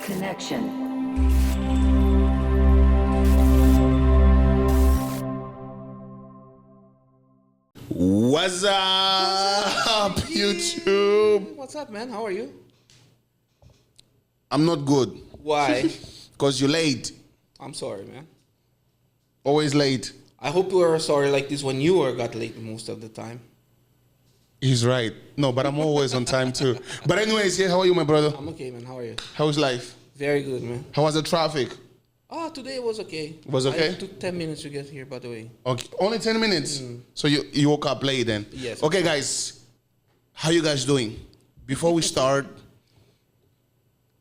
connection. What's up, YouTube? What's up, man? How are you? I'm not good. Why? Because you're late. I'm sorry, man. Always late. I hope you were sorry like this when you got late most of the time. He's right. No, but I'm always on time too. But anyways, yeah, how are you, my brother? I'm okay, man. How are you? How's life? Very good, man. How was the traffic? Oh, today was okay. Was okay? It took 10 minutes to get here, by the way. Okay, only 10 minutes. So you woke up late then? Yes. Okay, guys, how you guys doing? Before we start,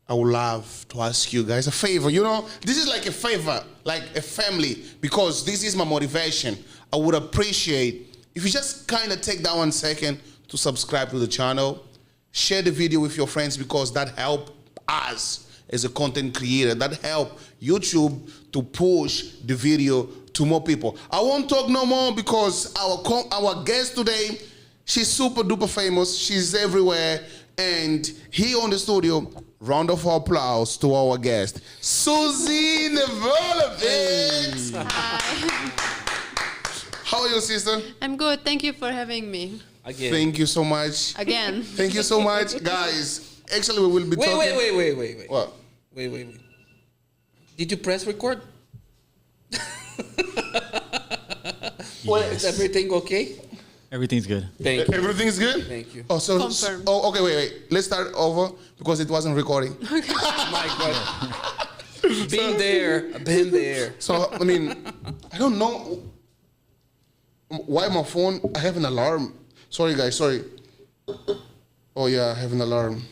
I would love to ask you guys a favor. You know, this is like a favor, like a family, because this is my motivation. I would appreciate if you just kind of take that 1 second to subscribe to the channel, share the video with your friends, because that helps us as a content creator. That help YouTube to push the video to more people. I won't talk no more because our guest today, she's super duper famous. She's everywhere. And here on the studio, round of applause to our guest, Suzie Neverlevitz. Hi. How are you, sister? I'm good. Thank you for having me. Again. Thank you so much. Again. Thank you so much, guys. Actually, we will be talking. Wait. What? Wait. Did you press record? Well, is everything okay? Everything's good. Thank you. Everything's good? Thank you. Oh, so, Confirm. oh, okay, wait. Let's start over because it wasn't recording. My God. Been there. So, I mean, I don't know why my phone, I have an alarm. Sorry, guys, sorry. Oh, yeah, I have an alarm.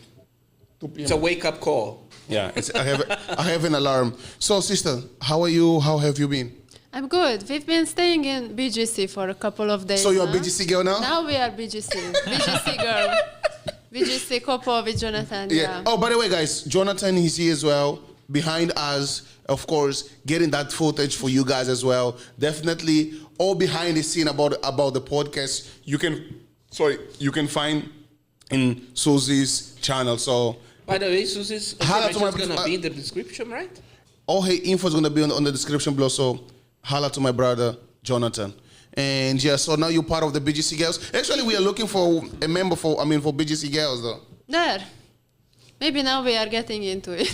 2 p.m. It's a wake-up call. Yeah, I have an alarm. So, sister, how are you? How have you been? I'm good. We've been staying in BGC for a couple of days. So you're a now. BGC girl now? Now we are BGC. BGC girl. BGC couple with Jonathan. Yeah. Oh, by the way, guys, Jonathan is here as well, behind us, of course, getting that footage for you guys as well. Definitely all behind the scene about the podcast. You can find in Suzie's channel. So, By the way, Suzie's information is going to be in the description, right? all her info is going to be on the description below. So, holla to my brother Jonathan. And yeah, so now you're part of the BGC Girls. Actually, we are looking for a member for BGC Girls though. There. Maybe now we are getting into it.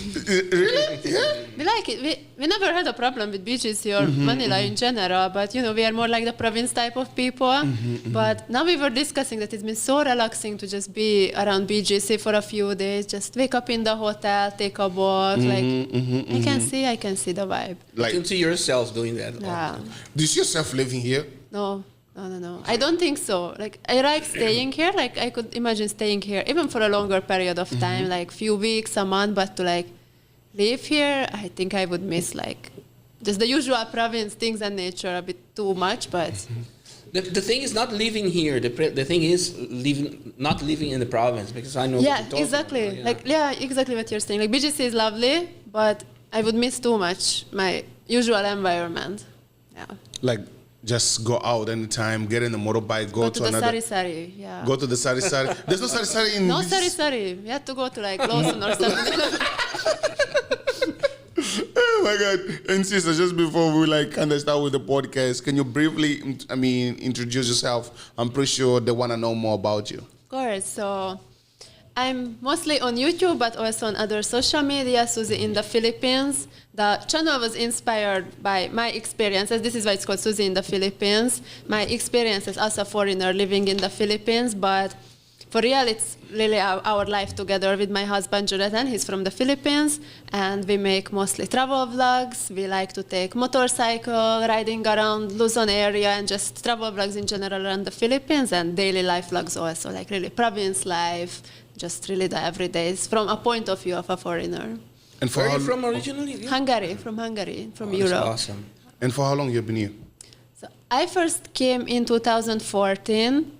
Really? Yeah. We like it. We never had a problem with BGC or Manila in general, but you know, we are more like the province type of people. But now we were discussing that it's been so relaxing to just be around BGC for a few days, just wake up in the hotel, take a walk, I can see the vibe. You can see yourself doing that. Yeah. Do you see yourself living here? No. I don't think so. Like, I like staying here. Like, I could imagine staying here even for a longer period of time, like few weeks, a month. But to like live here, I think I would miss like just the usual province things and nature a bit too much. But The thing is not living here. The thing is not living in the province, because I know. what yeah, you're talking exactly. about, yeah. Like, yeah, exactly what you're saying. Like, BGC is lovely, but I would miss too much my usual environment. Yeah. Like, just go out anytime, get in the motorbike, go Go to the another. Sari, yeah. Go to the Sari Sari. There's no Sari Sari in. No this- Sari. You have to go to like Lawson or something. Oh my God! And sister, just before we like kind of start with the podcast, can you briefly, introduce yourself? I'm pretty sure they want to know more about you. Of course. So I'm mostly on YouTube, but also on other social media, Suzie in the Philippines. The channel was inspired by my experiences. This is why it's called Suzie in the Philippines. My experiences as a foreigner living in the Philippines, but for real, it's really our life together with my husband, Jonathan. He's from the Philippines, and we make mostly travel vlogs. We like to take motorcycle, riding around Luzon area, and just travel vlogs in general around the Philippines, and daily life vlogs also, like really province life, just really the everydays from a point of view of a foreigner. And for Where are how, you from originally? Hungary, from Europe. That's awesome. And for how long you've been here? So I first came in 2014,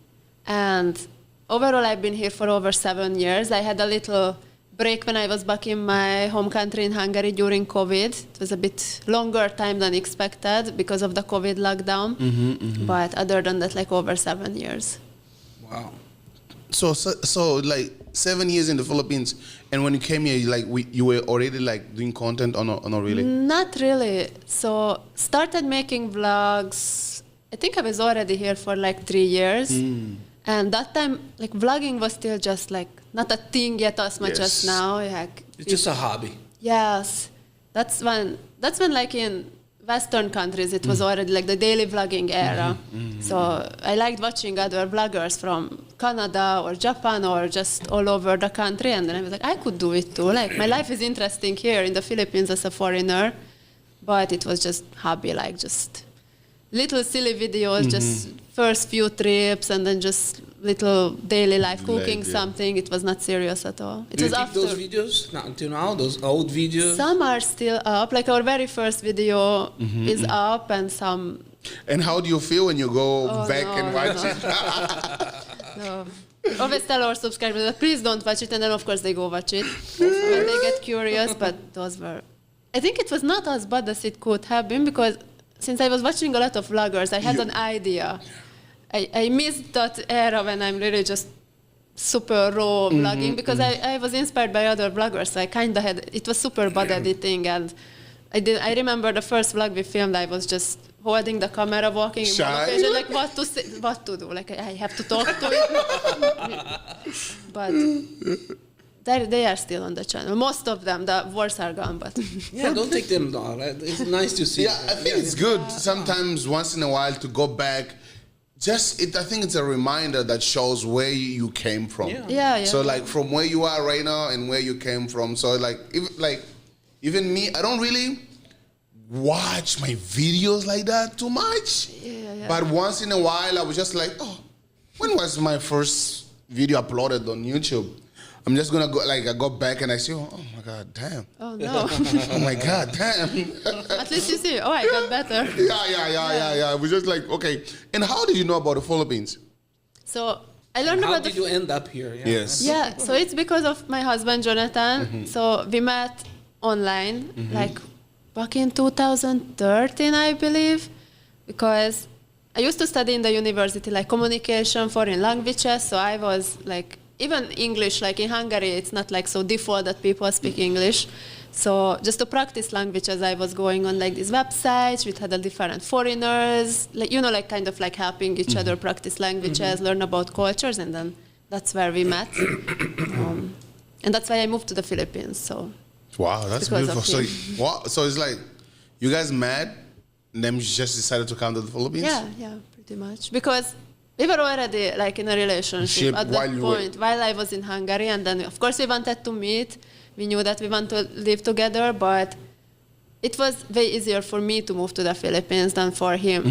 and overall I've been here for over 7 years. I had a little break when I was back in my home country in Hungary during COVID. It was a bit longer time than expected because of the COVID lockdown. But other than that, like over 7 years. Wow. So like 7 years in the Philippines, and when you came here, you were already like doing content or not really? Not really. So started making vlogs. I think I was already here for like 3 years. And that time, like vlogging was still just like not a thing yet as much as now. Like, It's just a hobby. yes, that's when like in Western countries it was already like the daily vlogging era. So I liked watching other vloggers from Canada or Japan or just all over the country, and then I was like, I could do it too. Like my life is interesting here in the Philippines as a foreigner, but it was just hobby, like just little silly videos, just first few trips, and then just little daily life cooking something. It was not serious at all. It Do was you keep after. those videos not until now? Those old videos? Some are still up. Like our very first video is up, and some. And how do you feel when you go back and watch it? No. Always tell our subscribers that please don't watch it, and then of course they go watch it when they get curious. But those were. I think it was not as bad as it could have been, because since I was watching a lot of vloggers, I had an idea. I missed that era when I'm really just super raw vlogging, because I was inspired by other vloggers. So I kind of had, it was super bad editing, and I remember the first vlog we filmed, I was just holding the camera, walking in one occasion, like what to say, what to do. Like I have to talk to it. But they are still on the channel. Most of them, the worst are gone, but Yeah, don't take them down. It's nice to see. Yeah, I think it's good sometimes once in a while to go back. I think it's a reminder that shows where you came from. Yeah. So like from where you are right now and where you came from. So even me, I don't really watch my videos like that too much. Yeah. But once in a while, I was just like, oh, when was my first video uploaded on YouTube? I'm just gonna go, like, I go back and I see, oh my God, damn. oh no. Oh my God, damn. At least you see, oh, I got better. Yeah. It was just like, okay. And how did you know about the Philippines? So I learned How about did you end up here? Yeah. Yes. Yeah, so it's because of my husband, Jonathan. So we met online, like back in 2013, I believe, because I used to study in the university, like communication, foreign languages. So I was like, even English, like in Hungary, it's not like so default that people speak English. So just to practice languages, I was going on like these websites with other different foreigners, like, like kind of like helping each other practice languages, learn about cultures, and then that's where we met. And that's why I moved to the Philippines. So Wow, that's because beautiful. of So, so it's like you guys met, and then you just decided to come to the Philippines? yeah, pretty much. Because we were already like in a relationship at that point while I was in Hungary, and then of course we wanted to meet. We knew that we want to live together, but it was way easier for me to move to the Philippines than for him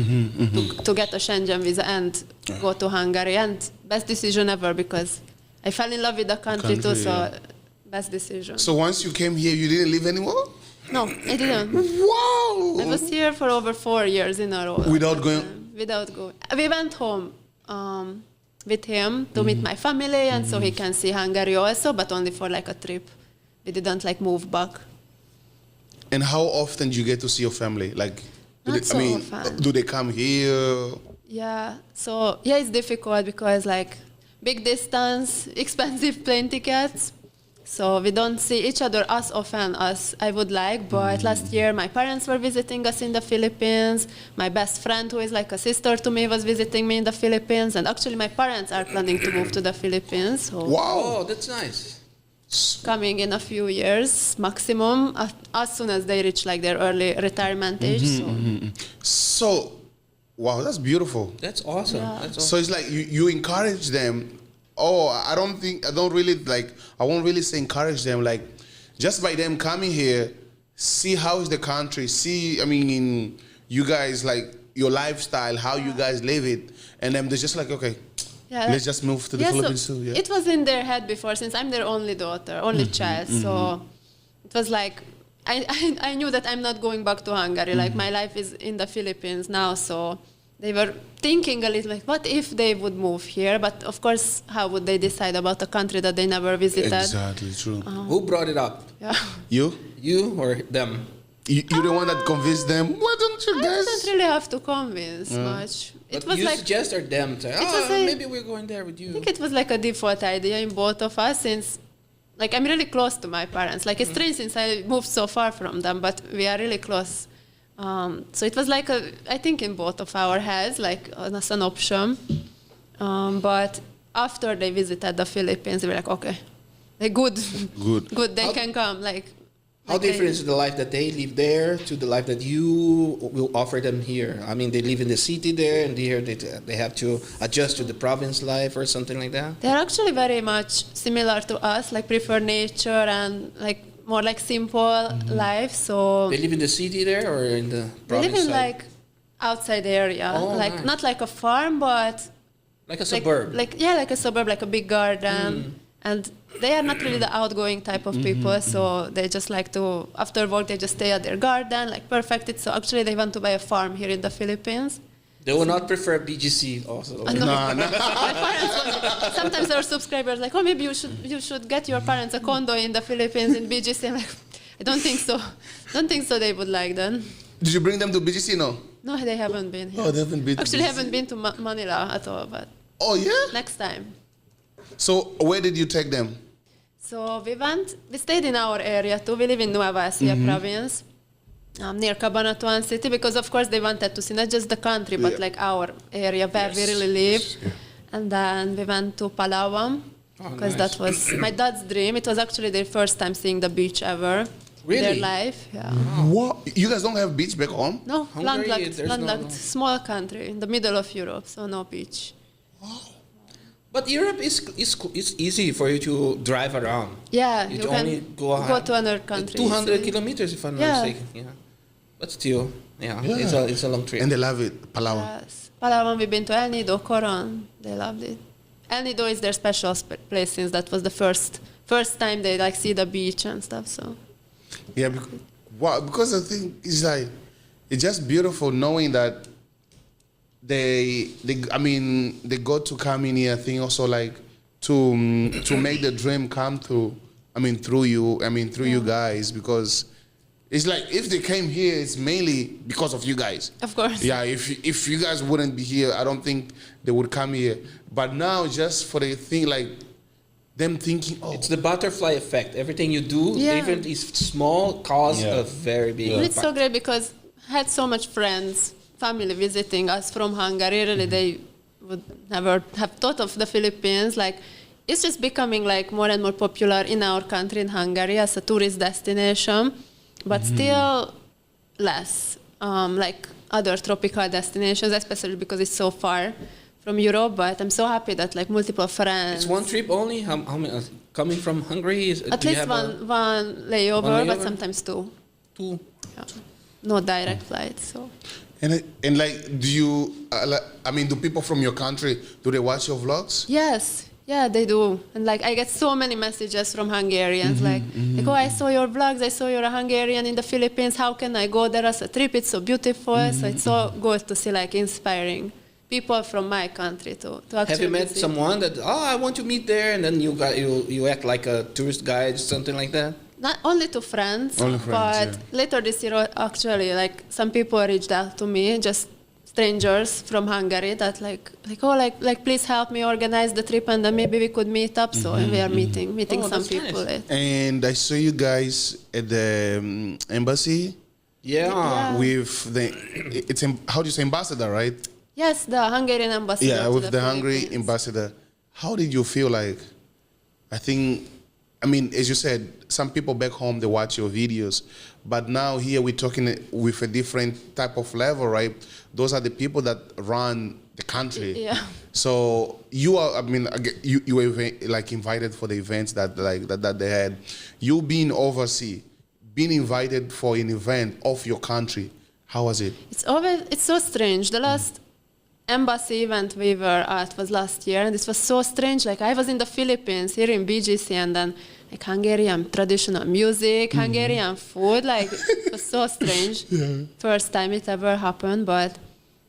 to get a Schengen visa and go to Hungary. And best decision ever, because I fell in love with the country too, so best decision. So once you came here, you didn't live anymore? No, I didn't. Wow! I was here for over 4 years in a row. Without going? Without going. We went home with him to meet my family, and so he can see Hungary also, but only for like a trip. We didn't like move back. And how often do you get to see your family? Like, often. do they come here? Yeah, so it's difficult because like big distance, expensive plane tickets. So we don't see each other as often as I would like, but last year my parents were visiting us in the Philippines. My best friend, who is like a sister to me, was visiting me in the Philippines. And actually my parents are planning to move to the Philippines. So Wow! Oh, that's nice. coming in a few years maximum, as soon as they reach like their early retirement age. So, wow, that's beautiful. That's awesome. Yeah. That's awesome. So it's like you encourage them. Oh, I won't really say encourage them. Like, just by them coming here, see how is the country, you guys, like, your lifestyle, how you guys live it. And then they're just like, okay, let's just move to the Philippines too. Yeah. It was in their head before, since I'm their only daughter, only child. So it was like, I knew that I'm not going back to Hungary. Like, my life is in the Philippines now, so they were thinking a little like, what if they would move here? But of course, how would they decide about a country that they never visited? Exactly, true. Who brought it up? Yeah. You? You or them? You're the one that convinced them. Why don't you I guys? didn't really have to convince much. It But was you like suggest or them to, was a- maybe we're going there with I you. think it was like a default idea in both of us since like I'm really close to my parents. Like it's strange since I moved so far from them, but we are really close. So it was like I think in both of our heads, like as an option. But after they visited the Philippines, they were like, okay, like good, Good. they How- can come. How like they- different is the life that they live there to the life that you will offer them here? I mean, they live in the city there, and here they have to adjust to the province life or something like that. They're actually very much similar to us, like prefer nature and like more like simple life. So They live in the city there or in the they province live in side? like outside area, Oh, like nice. not like a farm, but Like a like, suburb. like a suburb, like a big garden, and they are not really the outgoing type of people. So they just like to after work they just stay at their garden, like perfect it. So actually they want to buy a farm here in the Philippines. They will not prefer BGC also. No. My parents, sometimes our subscribers like, oh, maybe you should get your parents a condo in the Philippines in BGC. I'm like, I don't think so. Don't think so. They would like that. Did you bring them to BGC? No. No, they haven't been here. Oh, they haven't been. to Actually, BGC. haven't been to Manila at all. But Oh yeah. next time. So where did you take them? So we stayed in our area too. We live in Nueva Ecija province, near Cabanatuan city, because of course they wanted to see not just the country, but like our area where we really live. And then we went to Palawan, because nice. that was my dad's dream. It was actually their first time seeing the beach ever. Really? Their life, yeah. What? You guys don't have beach back home? No, Hungary, landlocked, there's no- landlocked, small country in the middle of Europe, so no beach. But Europe is easy for you to drive around. Yeah, You you can can only go to another country. 200 easily. kilometers, if I'm not Yeah. mistaken. Yeah. But still, Yeah. it's a long trip. And they love it, Palawan. Yes. Palawan, we've been to El Nido, Coron. They loved it. El Nido is their special place since that was the first time they like see the beach and stuff. So Yeah, because the thing is like, it's just beautiful knowing that they got to come in here. I think also like to make the dream come through. Through you guys, because it's like if they came here, it's mainly because of you guys. of course, Yeah, if you guys wouldn't be here, I don't think they would come here. But now, just for the thing, like them thinking, oh, It's the butterfly effect. Everything you do, Yeah. even if small, cause Yeah. a very big and it's so impact. great because I had so much friends, family visiting us from Hungary. Really, they would never have thought of the Philippines. Like it's just becoming like more and more popular in our country, in Hungary, as a tourist destination, but still less like other tropical destinations, especially because it's so far from Europe. But I'm so happy that like multiple friends. It's one trip only. How many coming from Hungary? At least one layover, One but layover? sometimes two. two. Yeah. No direct flights, so. and like, do you? Do people from your country do they watch your vlogs? Yes, yeah, they do. And like I get so many messages from Hungarians like, oh, I saw your vlogs, I saw you're a Hungarian in the Philippines, how can I go there as a trip? It's so beautiful. So it's so good to see like inspiring people from my country to actually Have you met visit. someone that I want to meet there, and then you act like a tourist guide, something like that? Not only to friends, Only friends, but yeah. later this year actually like some people reached out to me, just strangers from Hungary that like please help me organize the trip and then maybe we could meet up. So we are meeting Oh, some that's people. nice. And I saw you guys at the embassy Yeah. with how do you say ambassador, right? Yes, the Hungarian ambassador. Yeah, to with the Hungary Philippines. ambassador. How did you feel like? As you said, some people back home they watch your videos, but now here we're talking with a different type of level, right? Those are the people that run the country. Yeah. So you are, you were like invited for the events that they had. You being overseas, being invited for an event of your country. How was it? It's so strange. The last embassy event we were at was last year, and this was so strange. Like I was in the Philippines, here in BGC, and then like Hungarian traditional music, Hungarian food. Like it was so strange. First time it ever happened, but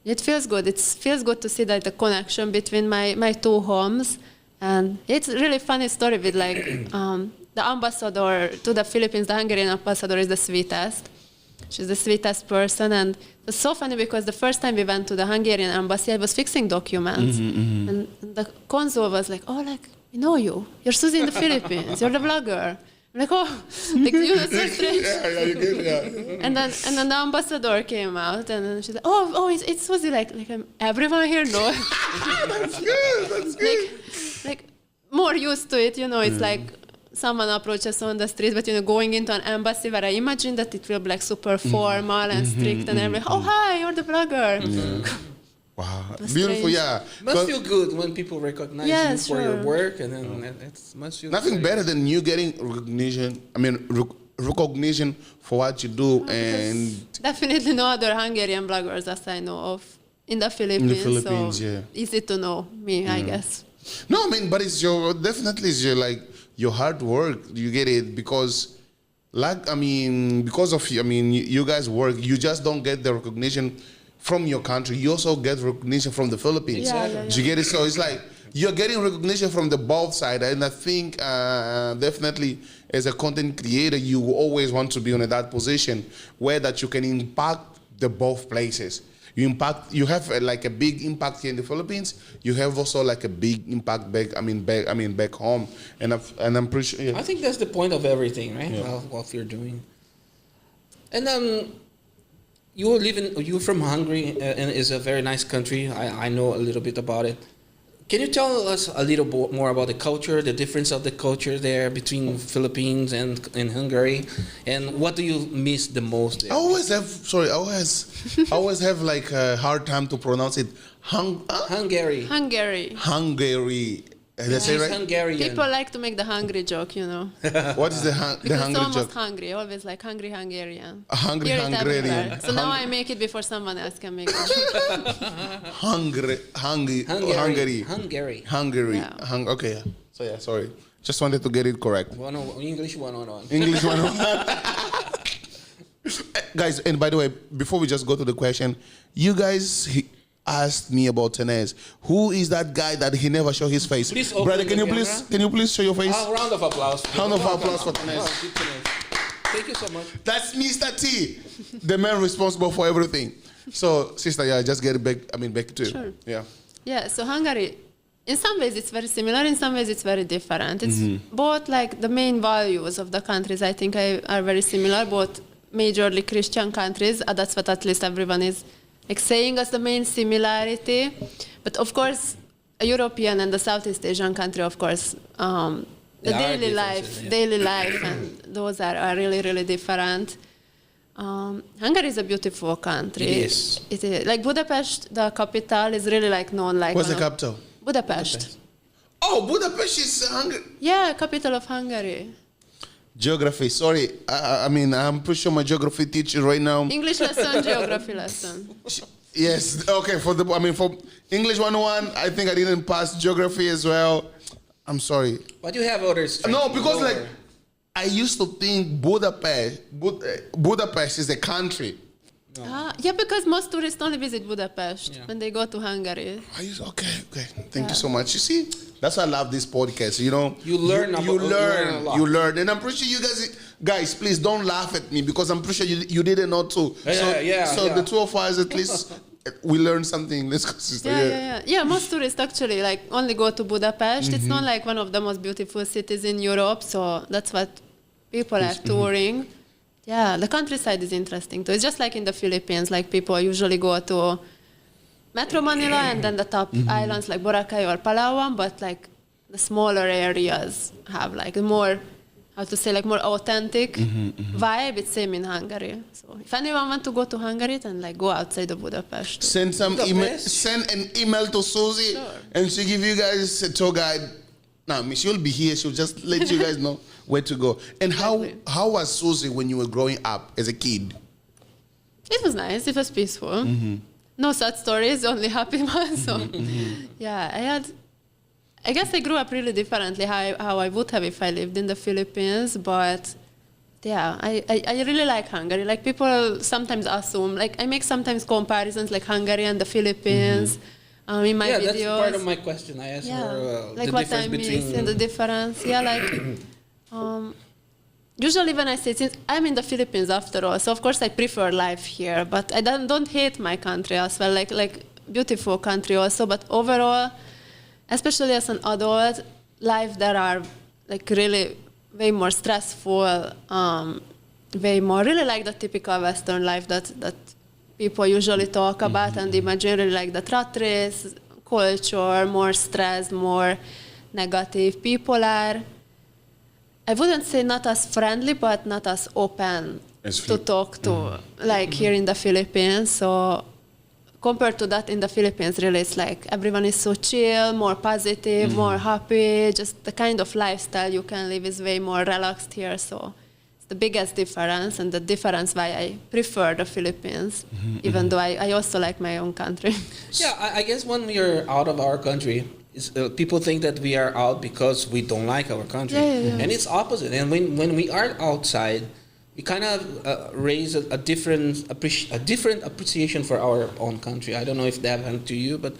it feels good. It feels good to see that the connection between my two homes, and it's a really funny story with like the ambassador to the Philippines. The Hungarian ambassador is the sweetest. She's the sweetest person, and it was so funny because the first time we went to the Hungarian embassy, I was fixing documents, and the consul was like, "Oh, like we know you. You're Suzie in the Philippines. You're the blogger." I'm like, "Oh, like you know, so strange." You get, yeah. And then the ambassador came out, and then she's like, "Oh, it's Suzie. Like everyone here knows." That's good. That's good. Like more used to it, you know. It's like someone approaches on the street, but you know, going into an embassy where I imagine that it will be like super formal and strict, and everything. "Oh, hi, you're the blogger." Wow, That's beautiful. strange. Yeah, Must feel good when people recognize Yeah, you for your sure. work, and then it must feel nothing very- better than you getting recognition. I mean, recognition for what you do, and Definitely no other Hungarian bloggers as I know of in the Philippines. Philippines, so yeah. easy to know me, I guess. no, I mean, but it's your definitely it's your like your hard work. You get it because, like, I mean, because of I mean, you guys work. You just don't get the recognition from your country. You also get recognition from the Philippines. Yeah. Do you get it? So it's like you're getting recognition from the both side, and I think definitely as a content creator, you always want to be in that position where that you can impact the both places. You have like a big impact here in the Philippines. You have also like a big impact back home, and I'm pretty sure. Yeah. I think that's the point of everything, right? What you're doing. And you're from Hungary, and it's a very nice country. I know a little bit about it. Can you tell us a little more about the culture, the difference of the culture there between Philippines and Hungary, and what do you miss the most there? I always have like a hard time to pronounce it. Hungary. Hungary. Did I say She's right? Hungarian. People like to make the hungry joke, you know. What is the Because hungry it's almost joke? hungry, always like hungry Hungarian. Hungry Hear it Hungarian. everywhere. So now I make it before someone else can make it. Hungary. Yeah. Okay. Yeah. So yeah, sorry. Just wanted to get it correct. English 101. English one. Guys, and by the way, before we just go to the question, you guys asked me about Tenez. Who is that guy that he never show his face? Please open Brother, the can you camera. please show your face? Round of applause. Round of applause for Tenez. Good Tenez. Thank you so much. That's Mr. T, the man responsible for everything. So, sister, yeah, just get it back. Back to you. Sure. Yeah. Yeah, so Hungary, in some ways it's very similar, in some ways it's very different. It's both like the main values of the countries, I think, are very similar, both majorly Christian countries. That's what at least everyone is like saying as the main similarity. But of course, a European and the Southeast Asian country, of course, the There are daily differences, life, and those are really, really different. Hungary is a beautiful country. It is. Like Budapest, the capital, is really like known like. What's the capital? Budapest. Oh, Budapest is Hungary. Yeah, capital of Hungary. Geography. Sorry, I'm pretty sure my geography teacher right now. English lesson, geography lesson. Yes. Okay. For English 101, I think I didn't pass geography as well. I'm sorry. But you have other strengths. No, because Lower. like I used to think Budapest is a country. Yeah, because most tourists only visit Budapest when they go to Hungary. Okay. Thank you so much. You see, that's why I love this podcast. You know, You learn a lot. you learn, and I'm pretty sure you guys, please don't laugh at me because I'm pretty sure you didn't know too. So the two of us at least we learned something. Let's go, sister. Yeah, most tourists actually like only go to Budapest. It's not like one of the most beautiful cities in Europe, so that's what people are touring. Yeah, the countryside is interesting too. It's just like in the Philippines, like people usually go to Metro Manila and then the top islands like Boracay or Palawan, but like the smaller areas have like a more, more authentic vibe. It's same in Hungary. So if anyone want to go to Hungary, then like go outside of Budapest. Send an email to Suzie, and she'll give you guys a tour guide. Now, she'll be here. She'll just let you guys know where to go. And how was Suzie when you were growing up as a kid? It was nice. It was peaceful. No sad stories, only happy ones. So, yeah, I guess I grew up really differently how I would have if I lived in the Philippines. But yeah, I really like Hungary. Like people sometimes assume, like I make sometimes comparisons like Hungary and the Philippines. In my videos. That's part of my question. I asked her like the what difference I miss between and the difference. Yeah, like usually when I say, since I'm in the Philippines after all, so of course I prefer life here, but I don't hate my country as well, like beautiful country also, but overall, especially as an adult, life there are like really way more stressful, way more really like the typical Western life that people usually talk about and imagine, really like the rat race, culture, more stress, more negative. People are, I wouldn't say not as friendly, but not as open to talk to, like here in the Philippines. So compared to that in the Philippines, really, it's like everyone is so chill, more positive, more happy. Just the kind of lifestyle you can live is way more relaxed here. So it's the biggest difference, and the difference why I prefer the Philippines, even though I also like my own country. Yeah, I guess when we are out of our country, people think that we are out because we don't like our country, and it's opposite. And when we are outside, we kind of raise a different appreciation for our own country. I don't know if that happened to you, but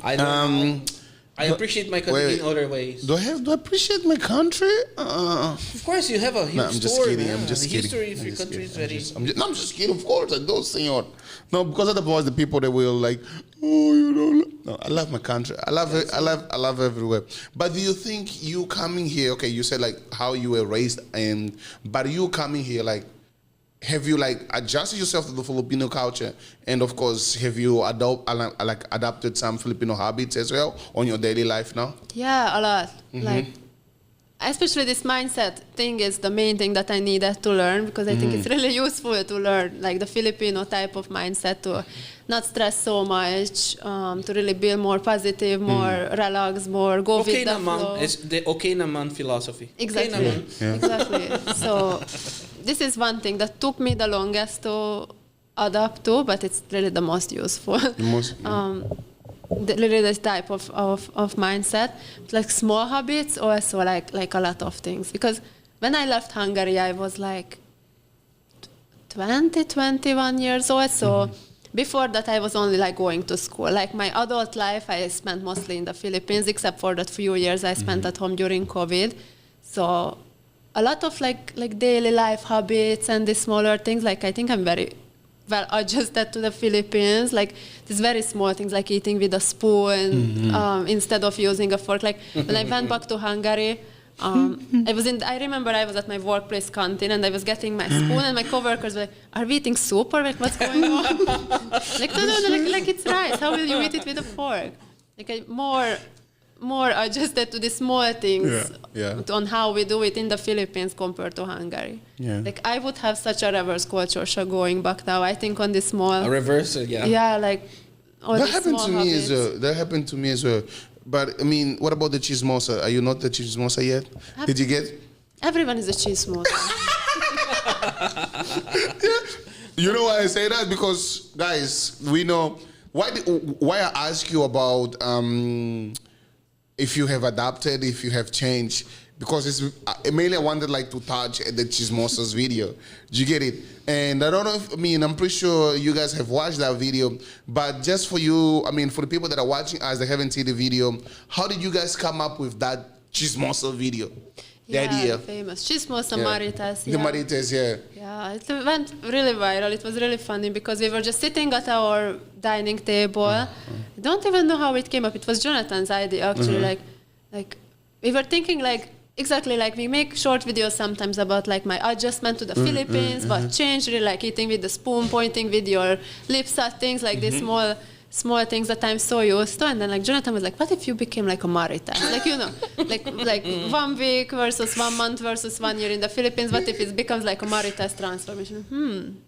I don't. I appreciate my country in other ways. Do I have to appreciate my country? Of course, you have a huge I'm just story. kidding. Man. I'm just the kidding. history of your country is very. I'm just kidding. Of course, I do, senor. No, because otherwise the people that will like, oh, you don't. No, I love my country. I love it. I love everywhere. But do you think you coming here? Okay, you said like how you were raised, but you coming here like. Have you like adjusted yourself to the Filipino culture, and of course, have you adopted some Filipino habits as well on your daily life now? Yeah, a lot. Like, especially this mindset thing is the main thing that I needed to learn, because I think it's really useful to learn like the Filipino type of mindset, to not stress so much, to really build more positive, more relaxed, more go with the flow. It's the okay naman philosophy. Exactly. Okay naman. Exactly. So this is one thing that took me the longest to adapt to, but it's really the most useful. Really this type of mindset. Like small habits, also like a lot of things. Because when I left Hungary, I was like 21 years old. So before that, I was only like going to school. Like my adult life, I spent mostly in the Philippines, except for that few years I spent at home during COVID. So a lot of like daily life habits and the smaller things, like I think I'm very well adjusted to the Philippines. Like these very small things, like eating with a spoon instead of using a fork. Like when I went back to Hungary, I remember I was at my workplace canteen and I was getting my spoon, and my coworkers were like, "Are we eating soup or like what's going on?" Like no, like it's rice. How will you eat it with a fork? Like more adjusted to the small things on how we do it in the Philippines compared to Hungary. Yeah. Like I would have such a reverse culture shock going back now. I think on the small. A reversal, yeah. Yeah, like all that the happened small to habits. me as well. That happened to me as well. But I mean, what about the chismosa? Are you not the chismosa yet? Did you get? Everyone is a chismosa. You know why I say that? Because guys, we know why I ask you about if you have adapted, if you have changed, because it's mainly I wanted like to touch the Chismosa's video. Do you get it? And I don't know if, I'm pretty sure you guys have watched that video, but just for you, for the people that are watching us, they haven't seen the video, how did you guys come up with that Chismosa video? The idea. Famous. Chismosa Maritess. The Maritess, Yeah, it went really viral. It was really funny because we were just sitting at our dining table. I don't even know how it came up. It was Jonathan's idea, actually. Like we were thinking exactly like we make short videos sometimes about like my adjustment to the Philippines, but change really like eating with the spoon, pointing with your lips at things like these small things that I'm so used to. And then like Jonathan was like, what if you became like a Maritess? Like, like 1 week versus 1 month versus 1 year in the Philippines. What if it becomes like a Maritess transformation?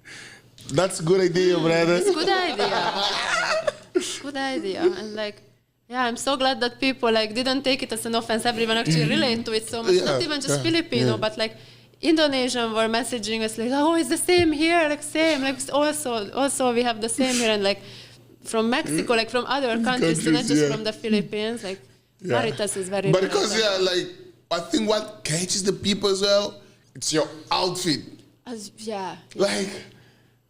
That's a good idea, brother. It's a good idea. Good idea. And like, yeah, I'm so glad that people like didn't take it as an offense. Everyone actually related to it so much. Not even just Filipino, but like Indonesian were messaging us like, oh, it's the same here, like same. Like also we have the same here, and like from Mexico, like from other countries, not just from the Philippines. Like Maritess is very. But because like I think what catches the people as well, it's your outfit. Like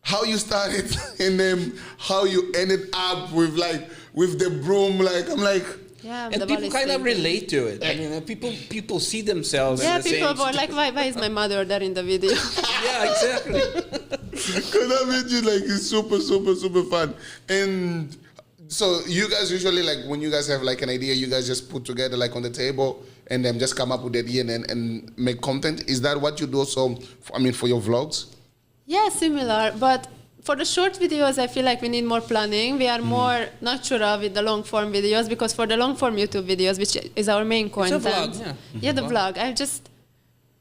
how you started and then how you ended up with the broom. Like I'm like, Yeah, And the people Bali kind of same thing. relate to it. I mean, people see themselves Yeah, in the people same. were like, why is my mother there in the video? Yeah, exactly. Because that video like is super, super, super fun. And so you guys usually like when you guys have like an idea, you guys just put together like on the table and then just come up with the idea and make content. Is that what you do also, for your vlogs? Yeah, similar. But for the short videos, I feel like we need more planning. We are more natural with the long form videos because for the long form YouTube videos, which is our main content. vlog, yeah. Yeah, the vlog.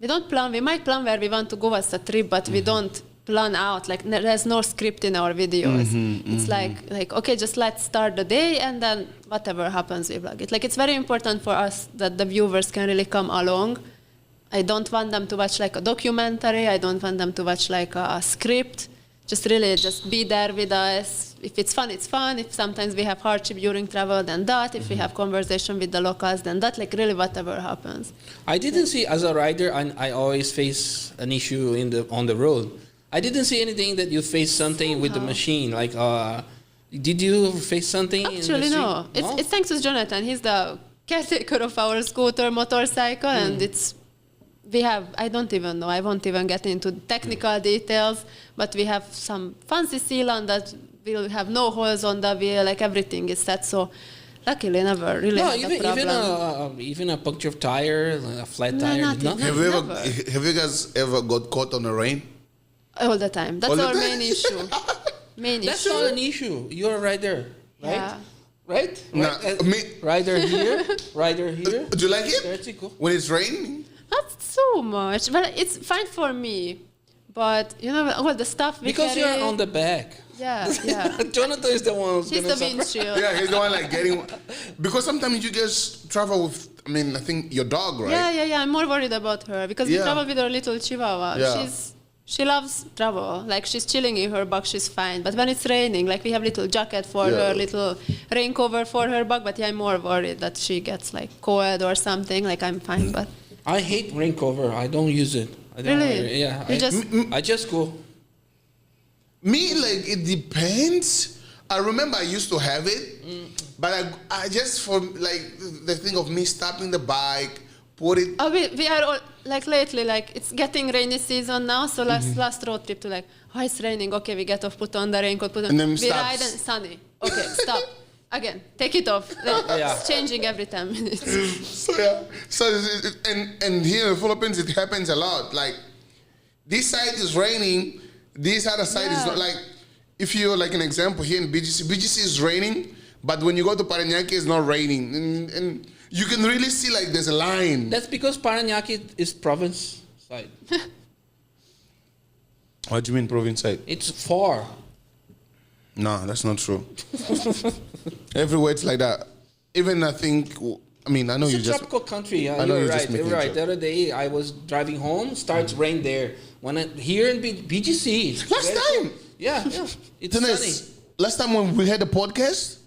We don't plan. We might plan where we want to go as a trip, but we don't plan out. Like there's no script in our videos. It's like okay, just let's start the day and then whatever happens, we vlog it. Like it's very important for us that the viewers can really come along. I don't want them to watch like a documentary. I don't want them to watch like a script. Just be there with us. If it's fun, it's fun. If sometimes we have hardship during travel, then that. If we have conversation with the locals, then that. Like really whatever happens. I didn't see as a rider. I always face an issue on the road. I didn't see anything that you face something with the machine. Like, did you face something? Actually, no. It's thanks to Jonathan. He's the caretaker of our scooter motorcycle, and I don't even know. I won't even get into technical details, but we have some fancy sealant that will have no holes on the wheel. Like everything is set. So luckily, never really had a problem. Even a punctured tire, a flat tire. Nothing. Have you guys ever got caught on the rain? All the time. That's our main issue. That's not an issue. You're a rider, right? Yeah. Right? Nah, Rider here, rider here. Do you like it? Vertical. When it's raining? Not so much. Well, it's fine for me. But, all the stuff we Because carry. you're on the back. Yeah. Jonathan is the one who's He's gonna the suffer. windshield. Yeah, he's the one like getting... Because sometimes you guys travel with, I think your dog, right? Yeah. I'm more worried about her because we Yeah. travel with our little Chihuahua. Yeah. She loves travel. Like she's chilling in her box, she's fine. But when it's raining, like we have little jacket for her, little rain cover for her bug. But I'm more worried that she gets like cold or something. Like I'm fine, but I hate rain cover. I don't use it. I don't Really? Yeah. You I just go. Me, like, it depends. I remember I used to have it, but I just, for like, the thing of me stopping the bike, put it... we are all, like lately, like it's getting rainy season now. So last road trip to it's raining. Okay, we get off, put on the raincoat, put on. And then we stops. ride and sunny. Okay, stop. Again, take it off. It's changing every 10 minutes. And here in the Philippines, it happens a lot. Like, this side is raining, this other side is not. Like, if you're like an example here in BGC is raining, but when you go to Parañaque, it's not raining. And you can really see like there's a line. That's because Parañaque is province side. What do you mean province side? It's far. No, that's not true. Everywhere it's like that. Even I think, I know It's you a just... tropical country. I know You're you're right. just making You're a right. joke. The other day I was driving home. Starts rain there. Here in BGC. it's Last very time. cool. Yeah. It's Dennis, sunny. last time when we had the podcast,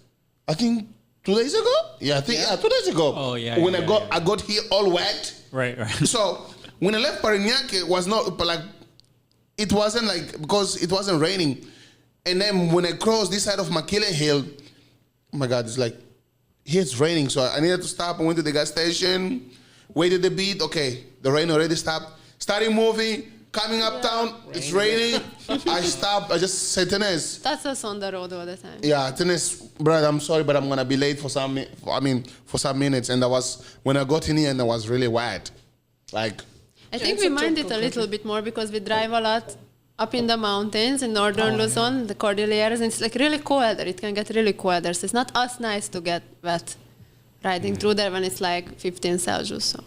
I think 2 days ago? Yeah, I think 2 days ago. Oh, yeah, When yeah, I got here all wet. Right. So when I left Parañaque, it was not like, it wasn't like, because it wasn't raining. And then when I crossed this side of McKinley Hill, oh my God, it's like, here it's raining. So I needed to stop. I went to the gas station, waited a bit. Okay, the rain already stopped. Started moving, coming uptown, it's raining. I stopped. I just said, Dennis. That's us on the road all the time. Yeah, Dennis, brother, I'm sorry, but I'm going to be late for some minutes. And that was, when I got in here and it was really wet. Like, I think it's we a mind it a tropical little bit more because we drive a lot up in the mountains in northern Luzon, the Cordilleras, and it's like really cold there. It can get really cold there. So it's not as nice to get wet riding through there when it's like 15 Celsius. So.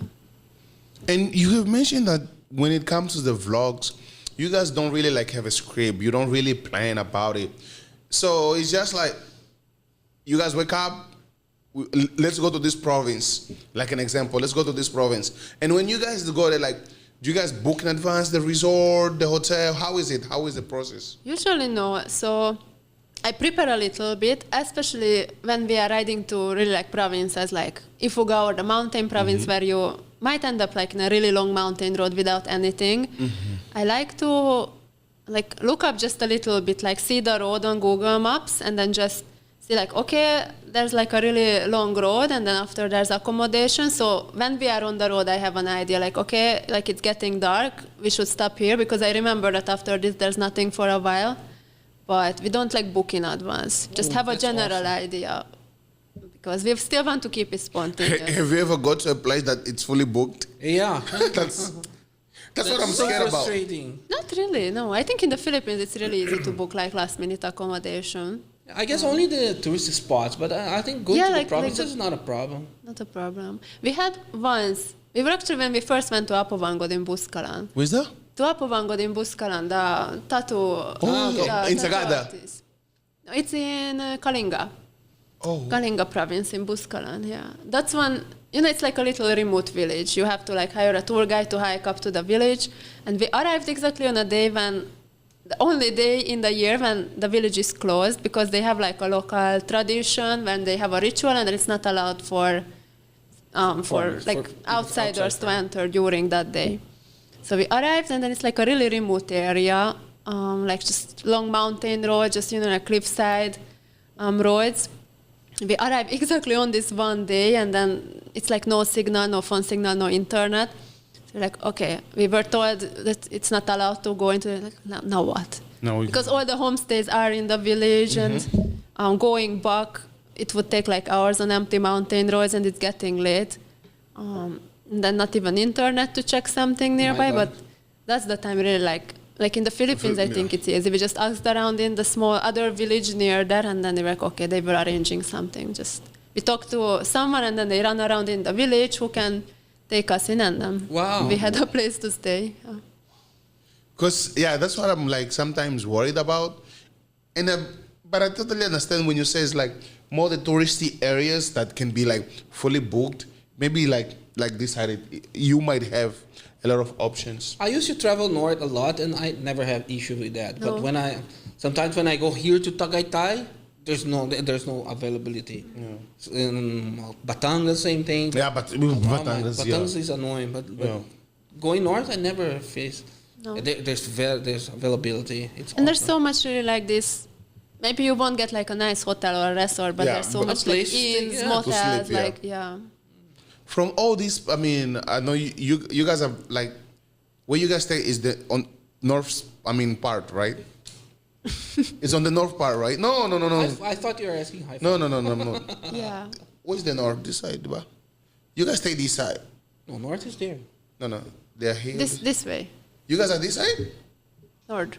and you have mentioned that when it comes to the vlogs, you guys don't really like have a script. You don't really plan about it. So it's just like, you guys wake up, let's go to this province. Like an example, let's go to this province. And when you guys go there, like, do you guys book in advance the resort, the hotel? How is it? How is the process? Usually no. So I prepare a little bit, especially when we are riding to really like provinces like Ifugao or the mountain province where you might end up like in a really long mountain road without anything. I like to like look up just a little bit, like see the road on Google Maps and then just see like, okay, there's like a really long road, and then after there's accommodation. So when we are on the road, I have an idea like, okay, like it's getting dark, we should stop here, because I remember that after this there's nothing for a while. But we don't like book in advance. Just have a general idea, because we still want to keep it spontaneous. Have you ever got to a place that it's fully booked? Yeah. That's what I'm so scared about. frustrating. Not really, no. I think in the Philippines it's really easy to book like last minute accommodation. I guess only the tourist spots, but I think going Yeah, to like- the provinces like is not a problem. Not a problem. We had once, we were actually, when we first went to Apavangod in Buskalan. Where's that? To Apavangod in Buskalan, the tattoo. in Sagada. Artist. No, it's in Kalinga. Oh. Kalinga province in Buskalan, yeah. That's one, it's like a little remote village. You have to like hire a tour guide to hike up to the village. And we arrived exactly on a day when, the only day in the year when the village is closed, because they have like a local tradition when they have a ritual and it's not allowed for Foreigners, like for outsiders outside. to enter during that day. So we arrived, and then it's like a really remote area, like just long mountain road, just like cliffside roads. We arrived exactly on this one day, and then it's like no signal, no phone signal, no internet. So we're like, okay, we were told that it's not allowed to go into. Like, now what? No, Because all the homestays are in the village, and going back, it would take like hours on empty mountain roads, and it's getting late. And then not even internet to check something nearby, God. but that's the time really like in the Philippines, I think it's easy. We just asked around in the small other village near there, and then they were like, okay, they were arranging something. Just we talked to someone, and then they run around in the village who can take us in, and then Wow. we had a place to stay. Yeah. Because, that's what I'm like sometimes worried about. And but I totally understand when you say it's like more the touristy areas that can be like fully booked. Maybe like this side, you might have a lot of options. I used to travel north a lot, and I never have issue with that. No. But sometimes when I go here to Tagaytay, there's no availability. In Batangas, same thing. Yeah, but Batangas Batangas, is annoying, but Yeah. going north, I never faced. No. There's availability. It's And there's awesome. so much really like this. Maybe you won't get like a nice hotel or a resort, but Yeah, there's so but much a place like to inns, stay, yeah. To motels, sleep, yeah. like yeah. From all these, I mean, I know you guys have like, where you guys stay is the on north, part, right? It's on the north part, right? No. I thought you were asking high. No. Yeah. Where's the north? This side, diba? You guys stay this side. No, north is there. No. They're here. This way. You guys are this side? North.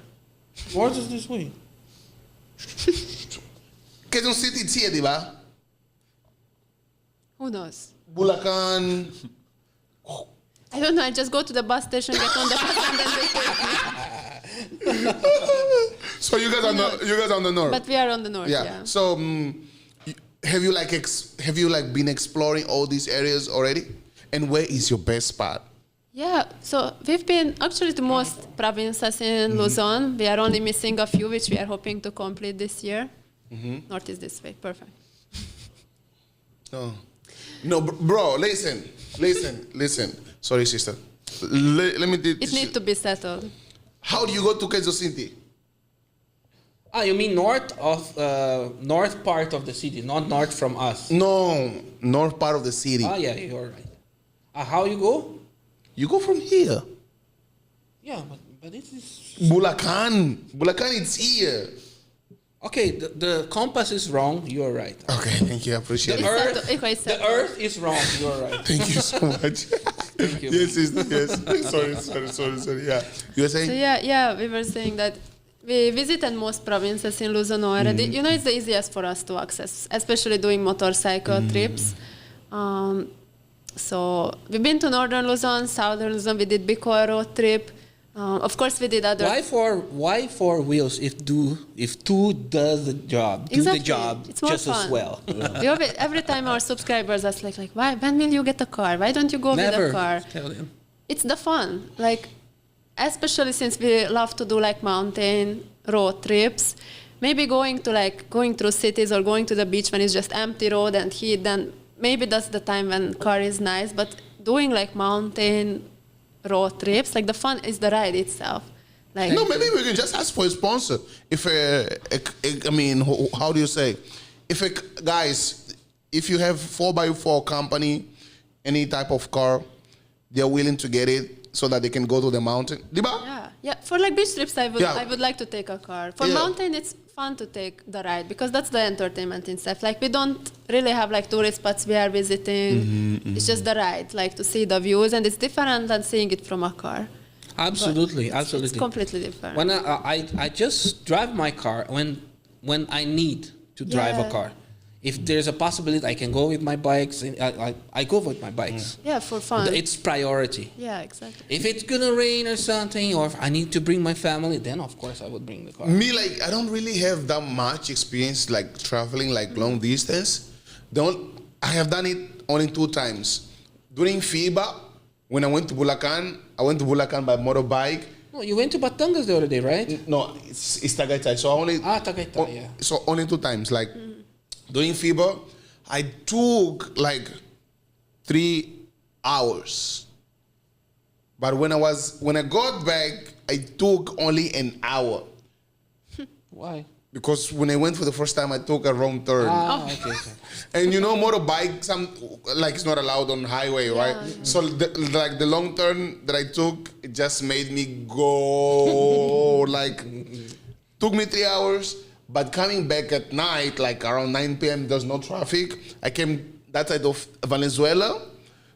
North is this way. Quezon City, it's here, diba? Who knows? Bulacan. I don't know. I just go to the bus station, get on the bus, and then they take me. So you guys are on the north. But we are on the north. Yeah. So have you been exploring all these areas already? And where is your best spot? Yeah. So we've been actually to most provinces in Luzon. We are only missing a few, which we are hoping to complete this year. North is this way. Perfect. No, bro. Listen. Sorry, sister. Let me. It needs to be settled. How do you go to Quezon City? You mean north part of the city, not north from us. No, north part of the city. Yeah, you're right. How you go? You go from here. Yeah, but it is Bulacan, it's here. okay. The compass is wrong. You are right. Okay, thank you. I appreciate The it. earth, It's the settled. earth is wrong. You are right. Thank you so much. Thank you. Yes, sister. Yes. Sorry. Yeah. You were So saying? yeah, we were saying that we visited most provinces in Luzon already. It's the easiest for us to access, especially doing motorcycle trips. So we've been to northern Luzon, southern Luzon. We did Bicol road trip. Of course, we did other. Why four wheels if two does the job, do the Exactly. job It's more just as fun. well. We always, every time our subscribers ask like, why? When will you get a car? Why don't you go with Never a car? tell them. It's the fun, like, especially since we love to do like mountain road trips. Maybe going through cities or going to the beach when it's just empty road and heat, then maybe that's the time when car is nice. But doing like mountain road trips, like the fun is the ride itself. Like No, maybe we can just ask for a sponsor. If how do you say? Guys, if you have 4x4 company, any type of car, they're willing to get it so that they can go to the mountain. Diba? Yeah. For like beach trips, I Yeah. would like to take a car. For Yeah. mountain, it's fun to take the ride because that's the entertainment in stuff. Like we don't really have like tourist spots we are visiting. It's just the ride, like to see the views, and it's different than seeing it from a car. Absolutely, It's absolutely. completely different. When I just drive my car when I need to drive a Yeah. car. If there's a possibility I can go with my bikes, I go with my bikes. Yeah, for fun. It's priority. Yeah, exactly. If it's gonna rain or something, or if I need to bring my family, then of course I would bring the car. Me, like, I don't really have that much experience, like, traveling, like, long distance. I have done it only 2 times. During FIBA, when I went to Bulacan by motorbike. No, you went to Batangas the other day, right? No, it's Tagaytay. So Tagaytay, yeah. So only 2 times. Like, during FIBA, I took, like, 3 hours. But when I got back, I took only an hour. Why? Because when I went for the first time, I took a wrong turn. Okay. And you know, motorbike, it's not allowed on highway, right? Yeah. So the long turn that I took, it just made me go, like, took me 3 hours. But coming back at night, like around 9 p.m., there's no traffic. I came that side of Venezuela.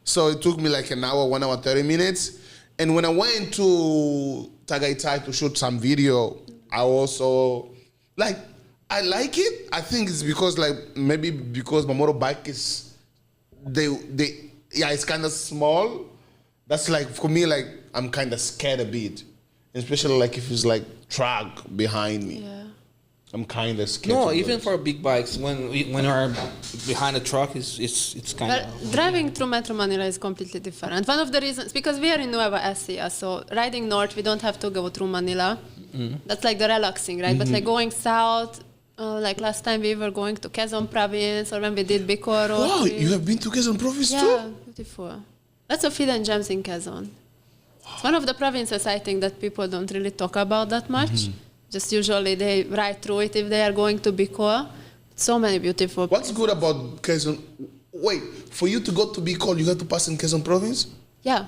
So it took me like an hour, 1 hour, 30 minutes. And when I went to Tagaytay to shoot some video, I also, like, I like it. I think it's because, like, maybe because my motorbike is, it's kind of small. That's like, for me, like, I'm kind of scared a bit. Especially, like, if it's, like, truck behind me. Yeah. I'm kind of scared. No, to even go. for big bikes, when we are behind a truck, it's kind But of. driving through Metro Manila is completely different. One of the reasons, because we are in Nueva Ecija, so riding north, we don't have to go through Manila. That's like the relaxing, right? But like going south, like last time we were going to Quezon province, or when we did Bicol road Wow, trip. you have been to Quezon province Yeah, too? beautiful. Lots of hidden gems in Quezon. It's one of the provinces I think that people don't really talk about that much. Just usually they ride through it if they are going to Bicol. So many beautiful What's good about Quezon? Wait, for you to go to Bicol, you have to pass in Quezon province? Yeah,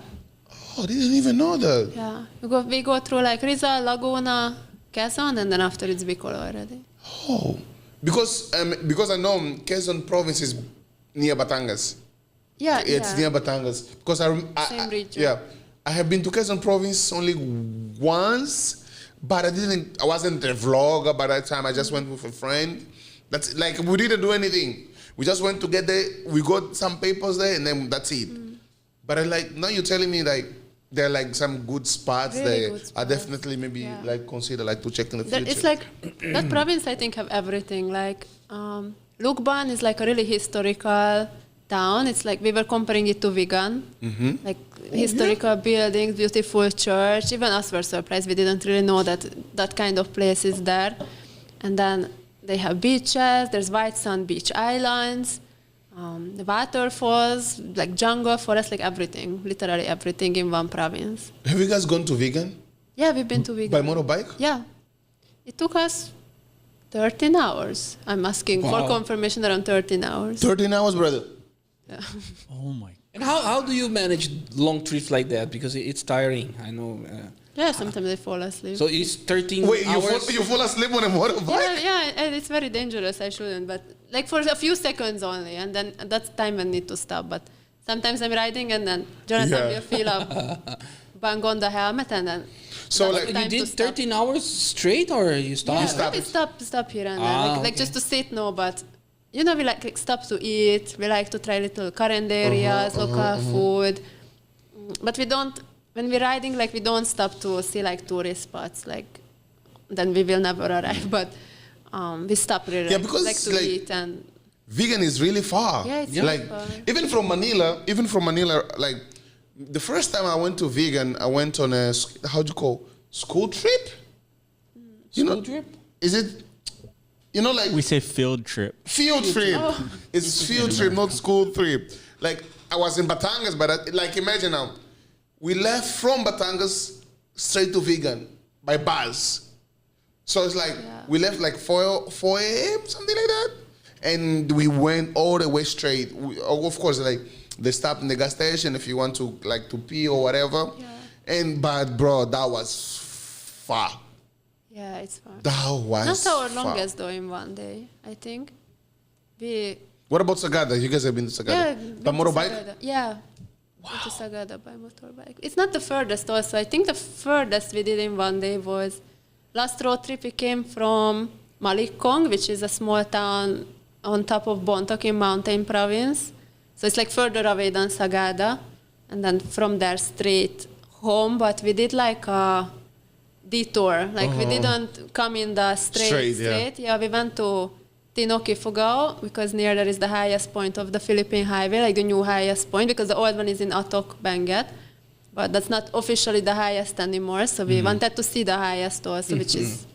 Oh, I didn't even know that. yeah. We go through like Rizal, Laguna, Quezon, and then after it's Bicol already. Oh, because I know Quezon province is near Batangas. Yeah, It's near Batangas because Same region. Yeah, I have been to Quezon province only once, but I wasn't a vlogger by that time. I just went with a friend. That's like, we didn't do anything. We just went to get there. We got some papers there, and then that's it. But I like, now you're telling me like there are like some good spots Really there. good I spots. definitely maybe Yeah. like consider like to check in the future. It's like that province I think have everything. Like Lukban is like a really historical town. It's like we were comparing it to Vigan. Like historical buildings, beautiful church. Even us were surprised. We didn't really know that that kind of place is there. And then they have beaches. There's white sand beach islands, the waterfalls, like jungle, forest, like everything. Literally everything in one province. Have you guys gone to vegan Yeah, we've been to Vigan. by motorbike? Yeah. It took us 13 hours. I'm asking for Wow. confirmation around 13 hours. 13 hours, brother. Yeah. Oh my. And how do you manage long trips like that? Because it's tiring. I know. Yeah, sometimes I fall asleep. So it's 13 Wait, hours. you fall asleep on a motorbike? yeah, and it's very dangerous. I shouldn't, but like for a few seconds only, and then that's time I need to stop. But sometimes I'm riding, and then Jonathan will feel up, bang on the helmet, and then. So, that's like, time You to did stop. 13 hours straight, or you stopped? Yeah, stop maybe it. stop here and there, like okay. just to sit. No, but you know we like stop to eat. We like to try little current areas, local food, but we don't. When we're riding, like we don't stop to see like tourist spots. Like then we will never arrive. But we stop really Yeah, because like to like- eat and Vegan is really far. Yeah, it's like really far. even from Manila, like the first time I went to vegan, I went on a school trip. You know, School trip? is it? You know, like We say field trip. field trip. Oh. It's field trip, not school trip. Like I was in Batangas, but like imagine now, we left from Batangas straight to vegan by bus. So it's like Yeah. we left like 4 a.m. something like that, and we went all the way straight. Of course, like they stopped in the gas station if you want to like to pee or whatever. Yeah. But bro, that was far. Yeah, it's far. That was Not our far. longest though in one day, I think. We What about Sagada? You guys have been to Sagada? been By to motorbike? Sagada. Yeah. Went to Sagada by motorbike. It's not the furthest also. I think the furthest we did in one day was last road trip we came from Malikkong, which is a small town on top of Bontoc in Mountain Province. So it's like further away than Sagada. And then from there straight home. But we did like a detour. Like we didn't come in the straight. Yeah, we went to Tinoki Fugao because near there is the highest point of the Philippine highway, like the new highest point, because the old one is in Atok, Benguet. But that's not officially the highest anymore. So we wanted to see the highest also, which is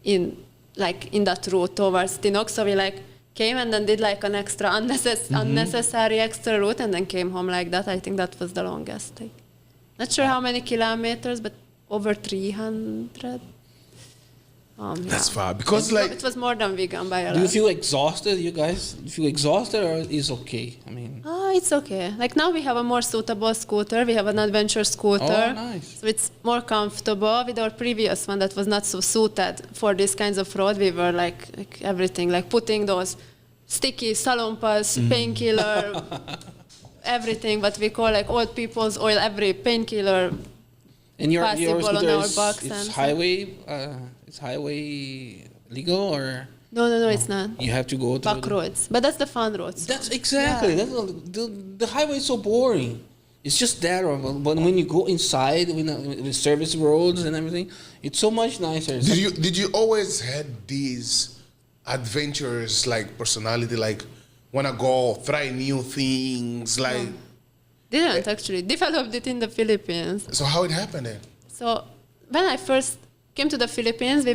in that route towards Tinok. So we like came and then did like an extra unnecessary extra route and then came home like that. I think that was the longest. Like, not sure how many kilometers, but over 300. That's far because like it was more than vegan by a Do you lot. feel exhausted, you guys? Do you feel exhausted or is okay? I mean, It's okay. Like now we have a more suitable scooter. We have an adventure scooter. Oh, nice. So it's more comfortable. With our previous one that was not so suited for these kinds of road, we were like everything, like putting those sticky salonpas, painkiller, everything, what we call like old people's oil, every painkiller and your possible scooter on our is box it's and highway legal or No, it's not. you have to go to Back roads. But that's the fun roads. That's exactly. That's the highway is so boring. It's just there, but when you go inside with service roads and everything, it's so much nicer. did you always had these adventurous like personality, like wanna go try new things, like Didn't actually. Developed it in the Philippines. so how it happened then? So when I first came to the Philippines, we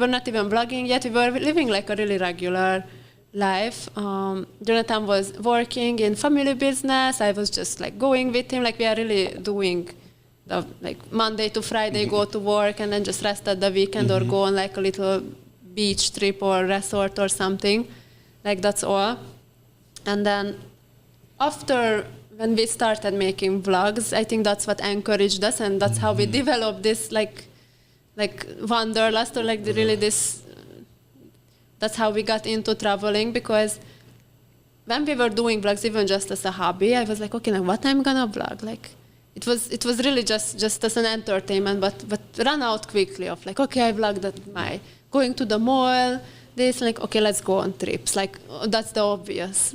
were not even blogging yet. We were living like a really regular life. Jonathan was working in family business. I was just like going with him. Like we are really doing the, like Monday to Friday, go to work and then just rest at the weekend or go on like a little beach trip or resort or something. Like that's all. And then after when we started making vlogs, I think that's what encouraged us and that's how we developed this like wanderlust or like really this. That's how we got into traveling because when we were doing vlogs, even just as a hobby, I was like, okay, like what I'm gonna vlog? Like it was really just as an entertainment, but ran out quickly of like, okay, I vlogged my going to the mall. This like, okay, let's go on trips. Like that's the obvious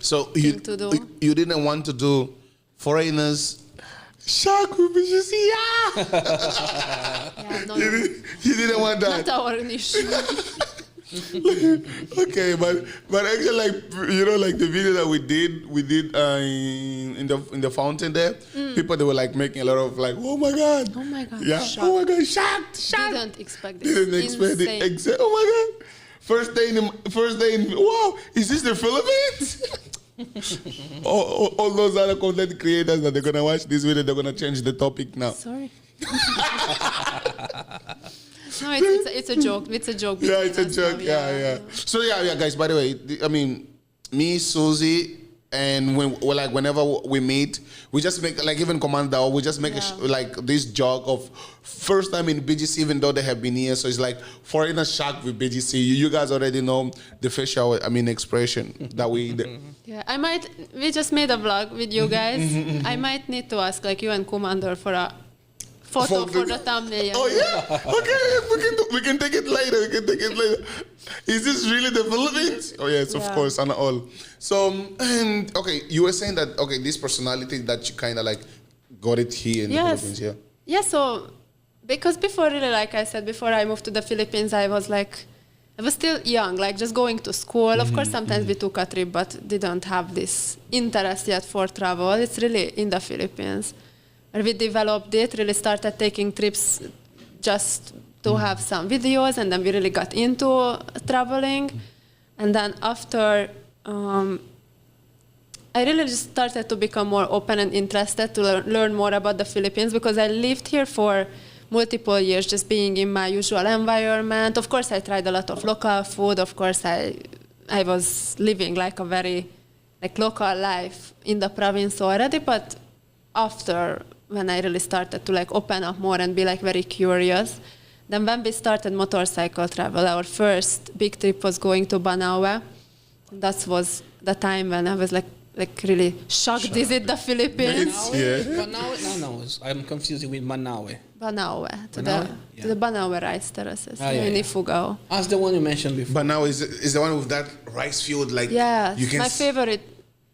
So thing to do. you didn't want to do foreigners. Shark with bitches, yeah. Yeah, no, You didn't want that. not our niche. Okay, but actually, like you know, like the video that we did in the fountain there, people they were like making a lot of like, oh my god, yeah, shocked. oh my god, shocked. Didn't expect this. Didn't expect it. Insane. Oh my god, first day in wow, is this the Philippines? all those other content creators that they're gonna watch this video, they're gonna change the topic now. Sorry. No, it's a joke. It's a joke. Yeah, it's a between us joke. now, Yeah. So yeah, guys. By the way, I mean, me, Suzie, and whenever we meet, we just make like even Commander, we just make like this joke of first time in BGC, even though they have been here. So it's like foreigner shock with BGC. You guys already know the facial, expression that we. Yeah, we just made a vlog with you guys. I might need to ask like you and Commander for a photo for the thumbnail. Oh yeah. Okay, we can take it later. Is this really the Philippines? Oh yes, of course, and all. So and okay, you were saying that this personality that you kind of like got it here in the Philippines, yeah. Yeah. So because before, really, like I said, before I moved to the Philippines, I was still young, like just going to school. Of course, sometimes we took a trip, but didn't have this interest yet for travel. It's really in the Philippines. We developed it, really started taking trips just to have some videos, and then we really got into traveling. And then after, I really just started to become more open and interested to learn more about the Philippines because I lived here for multiple years, just being in my usual environment. Of course, I tried a lot of local food. Of course, I I was living like a very like local life in the province already, but after when I really started to like open up more and be like very curious, then when we started motorcycle travel, our first big trip was going to Banaue. That was the time when I was like really shocked. Is it the Philippines? I'm confused with Manaue. Banaue, to Banaue? the Banaue rice terraces in yeah. Ifugao. That's the one you mentioned before. But now is the one with that rice field, like Yeah, you can my favorite.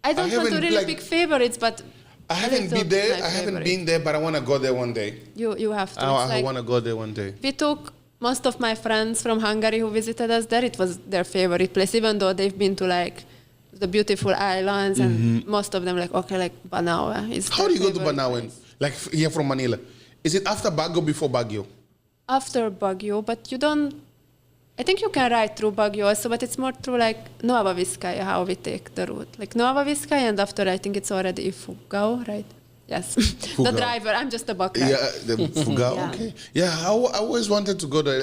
I don't want to haven't, really like- pick favorites, but I haven't been there. I haven't been there, but I want to go there one day. You have to. I want to go there one day. We took most of my friends from Hungary who visited us there. It was their favorite place, even though they've been to like the beautiful islands, and most of them like, okay, like Banaue is. How their do you go to favorite Banaue? place. Like here from Manila. Is it after Baguio, before Baguio? After Baguio, but you don't. I think you can ride through Baguio also, but it's more through like Nova Vizcaya, how we take the route. Like Nova Vizcaya, and after I think it's already Ifugao, right? Yes. The driver, I'm just a buck rider. Yeah, the Fugao. Yeah. Okay. Yeah, I always wanted to go there.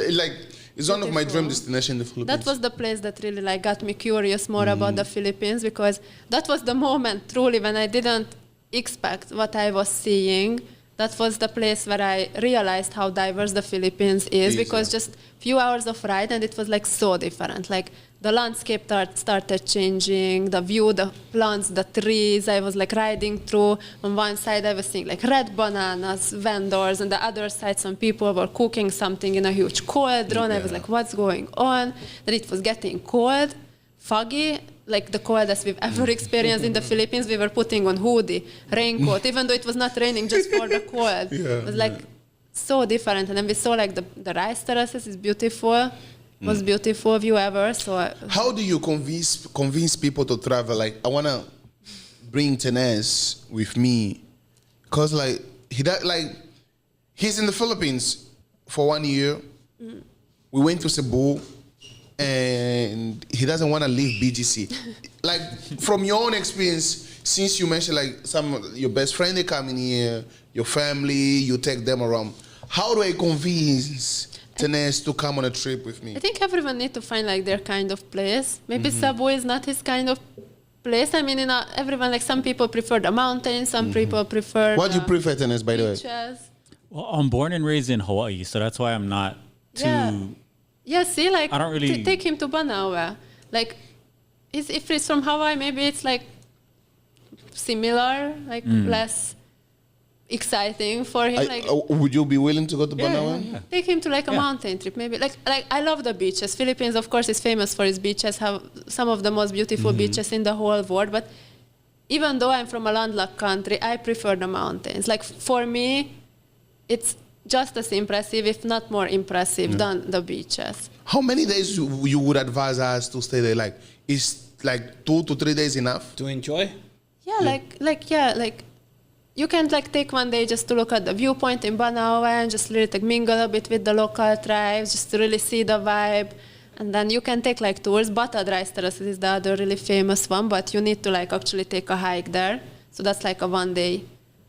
It's one of my dream Beautiful. destinations in the Philippines. That was the place that really like got me curious more about the Philippines, because that was the moment truly when I didn't expect what I was seeing. That was the place where I realized how diverse the Philippines is, because just few hours of ride and it was like so different. Like the landscape started changing, the view, the plants, the trees. I was like riding through. On one side I was seeing like red bananas, vendors, and the other side some people were cooking something in a huge cauldron. I was like, what's going on? Then it was getting cold, foggy, like the coldest we've ever experienced in the Philippines. We were putting on hoodie, raincoat, even though it was not raining, just for the cold. It was like so different. And then we saw like the rice terraces is beautiful. Most beautiful view ever. So how do you convince people to travel? Like, I want to bring Tenes with me, because like he's in the Philippines for 1 year. We went to Cebu, and he doesn't want to leave BGC. Like, from your own experience, since you mentioned like your best friend, they come in here, your family, you take them around. How do I convince Tenes to come on a trip with me? I think everyone needs to find like their kind of place. Maybe Cebu is not his kind of place. I mean, everyone, like some people prefer the mountains, some people prefer What do you prefer, Tenes, by the way? beaches. Well, I'm born and raised in Hawaii, so that's why I'm not too. Yeah, see, like, I don't really- take him to Banaue. Like, if it's from Hawaii, maybe it's like similar, like less exciting for him. Like, Would you be willing to go to Banaue? take him to like a mountain trip, maybe. Like I love the beaches. Philippines, of course, is famous for its beaches. Have some of the most beautiful beaches in the whole world. But even though I'm from a landlocked country, I prefer the mountains. Like for me, it's just as impressive, if not more impressive, than the beaches. How many days you would advise us to stay there? Like, is like 2 to 3 days enough? To enjoy? Yeah, like you can like take 1 day just to look at the viewpoint in Banaue and just really like mingle a bit with the local tribes, just to really see the vibe. And then you can take like tours. Batad Rice Terraces is the other really famous one, but you need to like actually take a hike there. So that's like a 1 day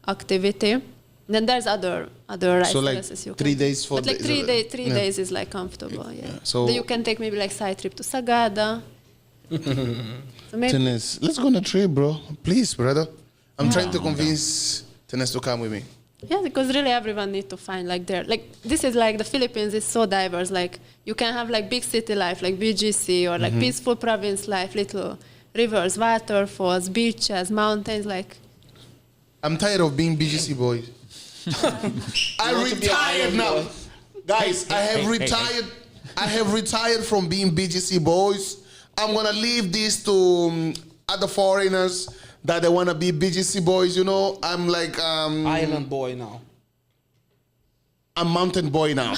activity. Then there's other rice So, like, terraces you 3 can. days for But like the- 3 days is like comfortable. Yeah. So- Then you can take maybe like side trip to Sagada. So maybe Tenes, let's go on a trip, bro. Please, brother. I'm trying to convince Tenes to come with me. yeah, because really everyone needs to find like this is like the Philippines is so diverse. Like you can have like big city life like BGC, or like peaceful province life, little rivers, waterfalls, beaches, mountains. Like I'm tired of being BGC boy. I retired now. Guys, I have retired. I have retired from being BGC boys. I'm gonna leave this to other foreigners that they wanna be BGC boys. You know, I'm like Island boy now. I'm mountain boy now.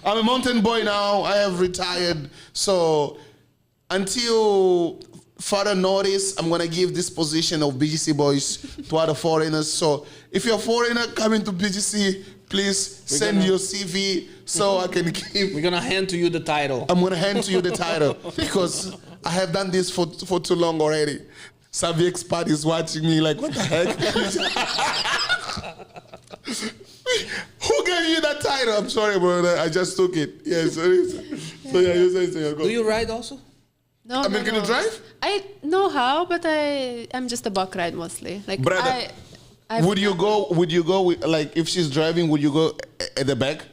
I'm a mountain boy now. I have retired. So until further notice, I'm gonna give this position of BGC boys to other foreigners. So if you're a foreigner coming to BGC, please send your CV so I can give. We're gonna hand to you the title. I'm gonna hand to you the title because I have done this for too long already. Savvy Expat is watching me like, what the heck? Who gave you that title? I'm sorry, brother. I just took it. Yeah, sorry. So yeah, you say so. Go. Do you ride also? No, I mean, can you drive? I know how, but I'm just a buck ride mostly. Like Brother, I Would you go? Would you go with, like, if she's driving? Would you go at the back?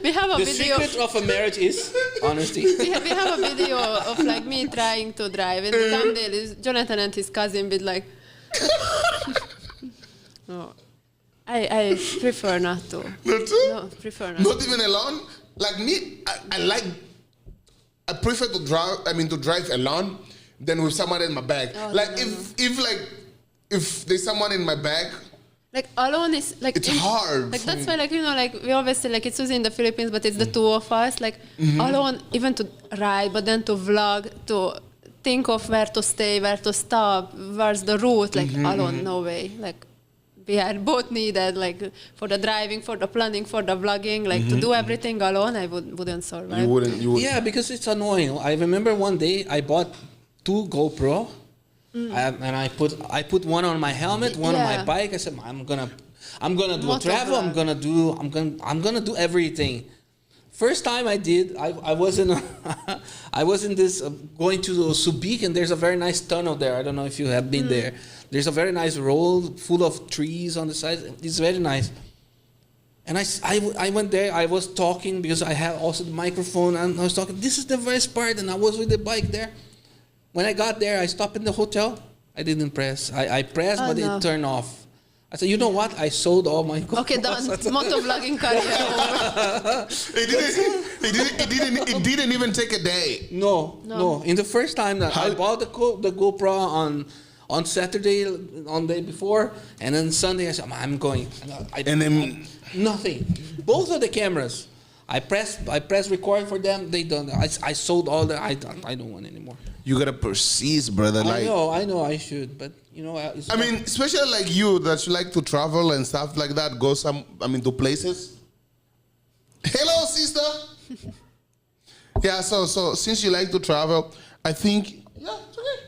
We have a The video. secret of a marriage is honesty. We have a video of like me trying to drive, and the thumbnail is Jonathan and his cousin with like. No, I prefer not to. Not to? No, prefer not. Not even alone. Like me, I prefer to drive. I mean, to drive alone than with someone in my bag. Oh, like no, if there's someone in my bag, Like alone is like it's hard. Like that's why, like, you know, like we always say like it's Suzie in the Philippines, but it's the two of us. Like alone, even to ride, but then to vlog, to think of where to stay, where to stop, where's the route. Like alone, no way. Like we are both needed, like for the driving, for the planning, for the vlogging. Like to do everything alone, I wouldn't survive. You wouldn't. Yeah, because it's annoying. I remember one day I bought 2 GoPro. And I put one on my helmet, one on my bike. I said, I'm gonna do a travel. I'm gonna do everything. First time I did, I was in this going to Subic, and there's a very nice tunnel there. I don't know if you have been there. There's a very nice road full of trees on the side. It's very nice. And I went there. I was talking because I have also the microphone, and I was talking. This is the best part, and I was with the bike there. When I got there, I stopped in the hotel. I didn't press. I pressed, but it turned off. I said, you know what? I sold all my GoPros. Okay, done. Motovlogging career over. It didn't even take a day. No. In the first time that I bought the GoPro on Saturday, on the day before, and then Sunday I said, I'm going. And then nothing. Both of the cameras. I press record for them. They don't. I sold all the. I don't want anymore. you gotta persist, brother. I know. I should, but you know. I mean, especially like you that you like to travel and stuff like that. Go to places. Hello, sister. Yeah. So since you like to travel, I think it's okay.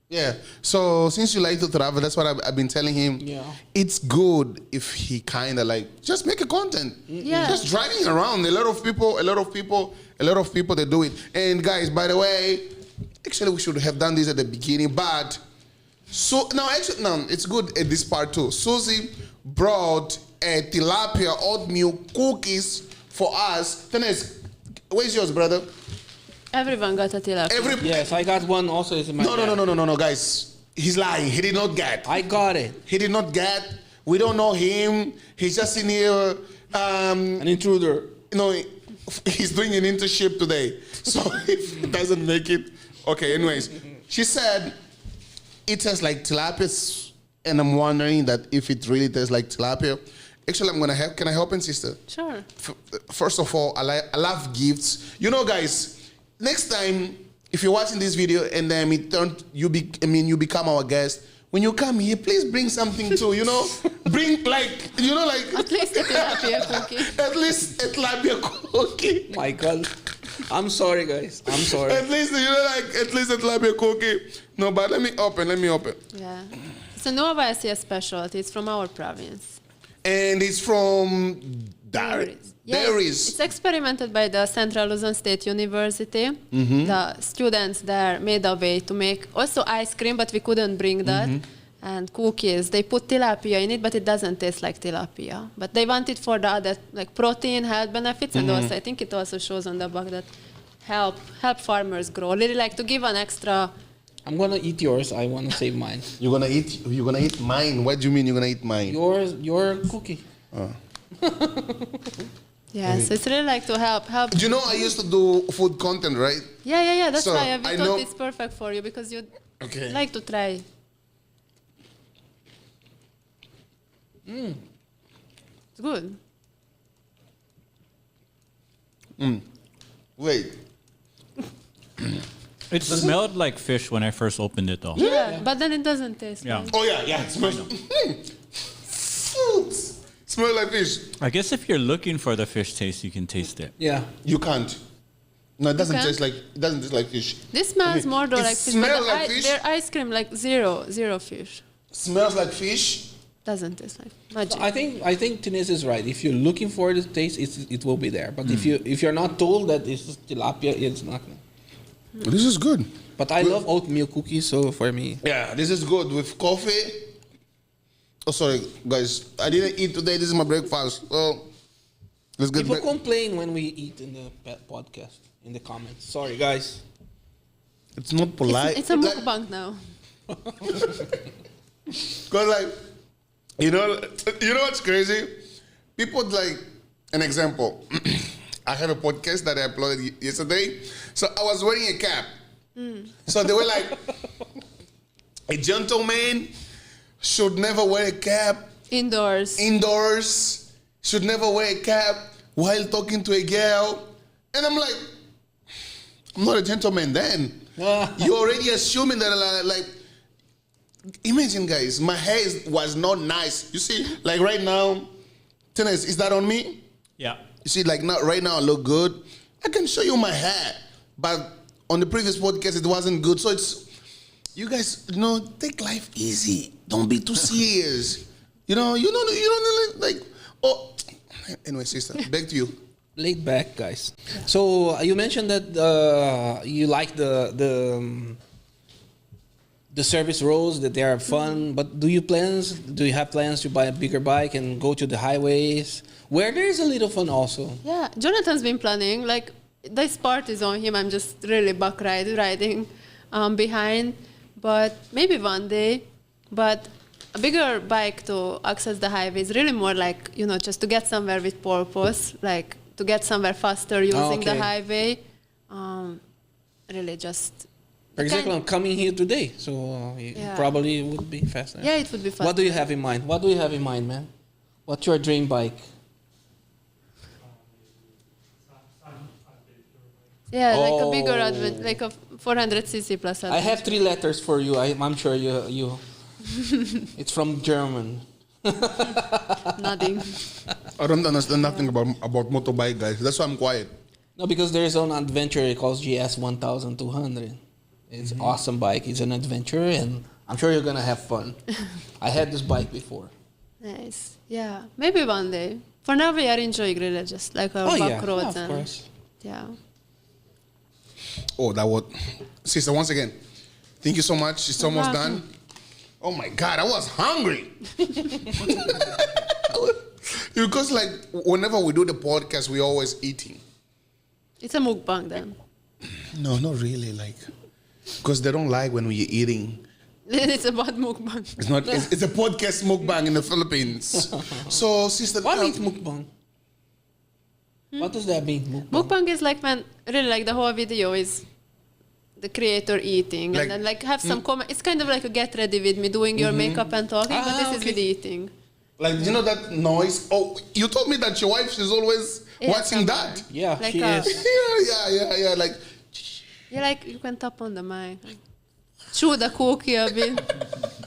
Yeah. So since you like to travel, that's what I've been telling him. Yeah. It's good if he kind of like just make a content. Yeah. Just driving around. A lot of people they do it. And guys, by the way, actually we should have done this at the beginning, but it's good at this part too. Suzie brought a tilapia oatmeal cookies for us. Tenes, where's yours, brother? Everyone got a tilapia. Yes, I got one also. It's in my bag. No, guys. He's lying. He did not get. I got it. He did not get. We don't know him. He's just in here. An intruder. He's doing an internship today. So if he doesn't make it, okay. Anyways, she said it tastes like tilapia, and I'm wondering that if it really tastes like tilapia. Actually, I'm gonna help. Can I help, and sister? Sure. First of all, I love gifts. Guys. Next time, if you're watching this video and then you become our guest, when you come here, please bring something too, Bring like At least a tilapia cookie. At least a tilapia cookie. My God. I'm sorry, guys. I'm sorry. At least a tilapia cookie. No, but let me open. Yeah. It's a Nova Asia specialty. It's from our province. And it's from There is. It's experimented by the Central Luzon State University. The students there made a way to make also ice cream, but we couldn't bring that. And cookies. They put tilapia in it, but it doesn't taste like tilapia. But they want it for the other like protein, health benefits, and also I think it also shows on the back that help farmers grow. Really like to give an extra. I'm gonna eat yours. I wanna save mine. You're gonna eat mine. What do you mean you're gonna eat mine? Your cookie. Yeah, so it's really like to help. I used to do food content, right? Yeah. That's So, why I we know- thought it's perfect for you because you like to try. It's good. Wait. It smelled like fish when I first opened it, though. Yeah, but then it doesn't taste. Yeah. Like. Oh yeah. It smells. Smell like fish. I guess if you're looking for the fish taste, you can taste it. Yeah. You can't. No, it doesn't can't? taste like. It doesn't taste like fish. This smells more though it like fish. smells But like fish? Their ice cream like zero fish. Smells like fish. doesn't taste like magic. I think Tines is right. If you're looking for the taste, it will be there. But if you're not told that this is tilapia, it's not. This is good. But I love oatmeal cookies, so for me, Yeah, this is good with coffee. Oh, sorry, guys. I didn't eat today. This is my breakfast. So let's get people back. complain when we eat in the podcast in the comments. Sorry, guys. It's not polite. It's a Like- mukbang now. Cause like, you know what's crazy? People like an example. I have a podcast that I uploaded yesterday. So I was wearing a cap. So they were like, a gentleman should never wear a cap indoors. Should never wear a cap while talking to a girl. And I'm like, I'm not a gentleman then. You're already assuming that like imagine, guys, my hair was not nice. You see, like right now, Tennis, is that on me? Yeah. You see, like not right now, I look good. I can show you my hair, but on the previous podcast, it wasn't good. So it's, you guys, take life easy. Don't be too serious. You don't like. Oh, anyway, sister, back to you. Laid back, guys. So you mentioned that you like the service roads, that they are fun. But do you have plans to buy a bigger bike and go to the highways where there is a little fun also? Yeah, Jonathan's been planning. Like, this part is on him. I'm just really riding behind. But maybe one day. But a bigger bike to access the highway is really more like, just to get somewhere with purpose, like to get somewhere faster using the highway. Really just... For example, I'm coming here today, so it probably would be faster. Yeah, it would be faster. What do you have in mind? Man? What's your dream bike? Yeah, like a bigger advent, like a 400cc plus advent. I have 3 letters for you. I'm sure you. It's from German. Nothing. I don't understand nothing about motorbike, guys. That's why I'm quiet. No, because there is an adventure. It calls GS 1200. It's an awesome bike. It's an adventure, and I'm sure you're gonna have fun. I had this bike before. Nice. Yeah, maybe one day. For now, we are enjoying really just like our back roads. of course. Yeah. Oh, that would. Sister, once again, thank you so much. It's almost welcome. done. Oh my God, I was hungry. Because like whenever we do the podcast, we're always eating. It's a mukbang then. No, not really. Like, because they don't like when we're eating. It's about mukbang. It's not. It's a podcast mukbang in the Philippines. So, sister, What means mukbang? What does that mean? Mukbang is like when really like the whole video is the creator eating Like- and then like have some comment. It's kind of like a get ready with me doing your makeup and talking, but this is with eating. Like, you know that noise? Oh, you told me that your wife is always Yeah, watching somewhere. that. Yeah, Like she a- is. Yeah. Like, Yeah, like you can tap on the mic. Chew the cookie a bit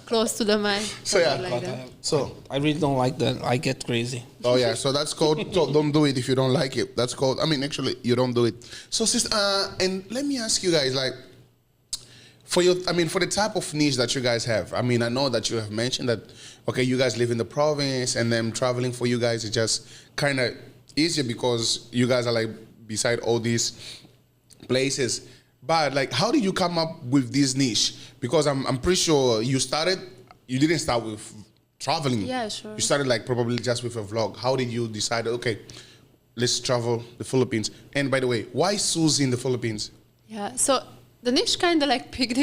close to the mic. So, yeah. something like that. so. I really don't like that. I get crazy. Oh yeah, so that's called. So don't do it if you don't like it. That's called. I mean, actually, you don't do it. So, sister, and let me ask you guys, like, for the type of niche that you guys have. I mean, I know that you have mentioned that. Okay, you guys live in the province, and then traveling for you guys is just kind of easier because you guys are like beside all these places. But like, how did you come up with this niche? Because I'm pretty sure you didn't start with traveling. Yeah, sure. You started like probably just with a vlog. How did you decide, okay, let's travel the Philippines? And by the way, why Suzie in the Philippines? Yeah, so the niche kind of like picked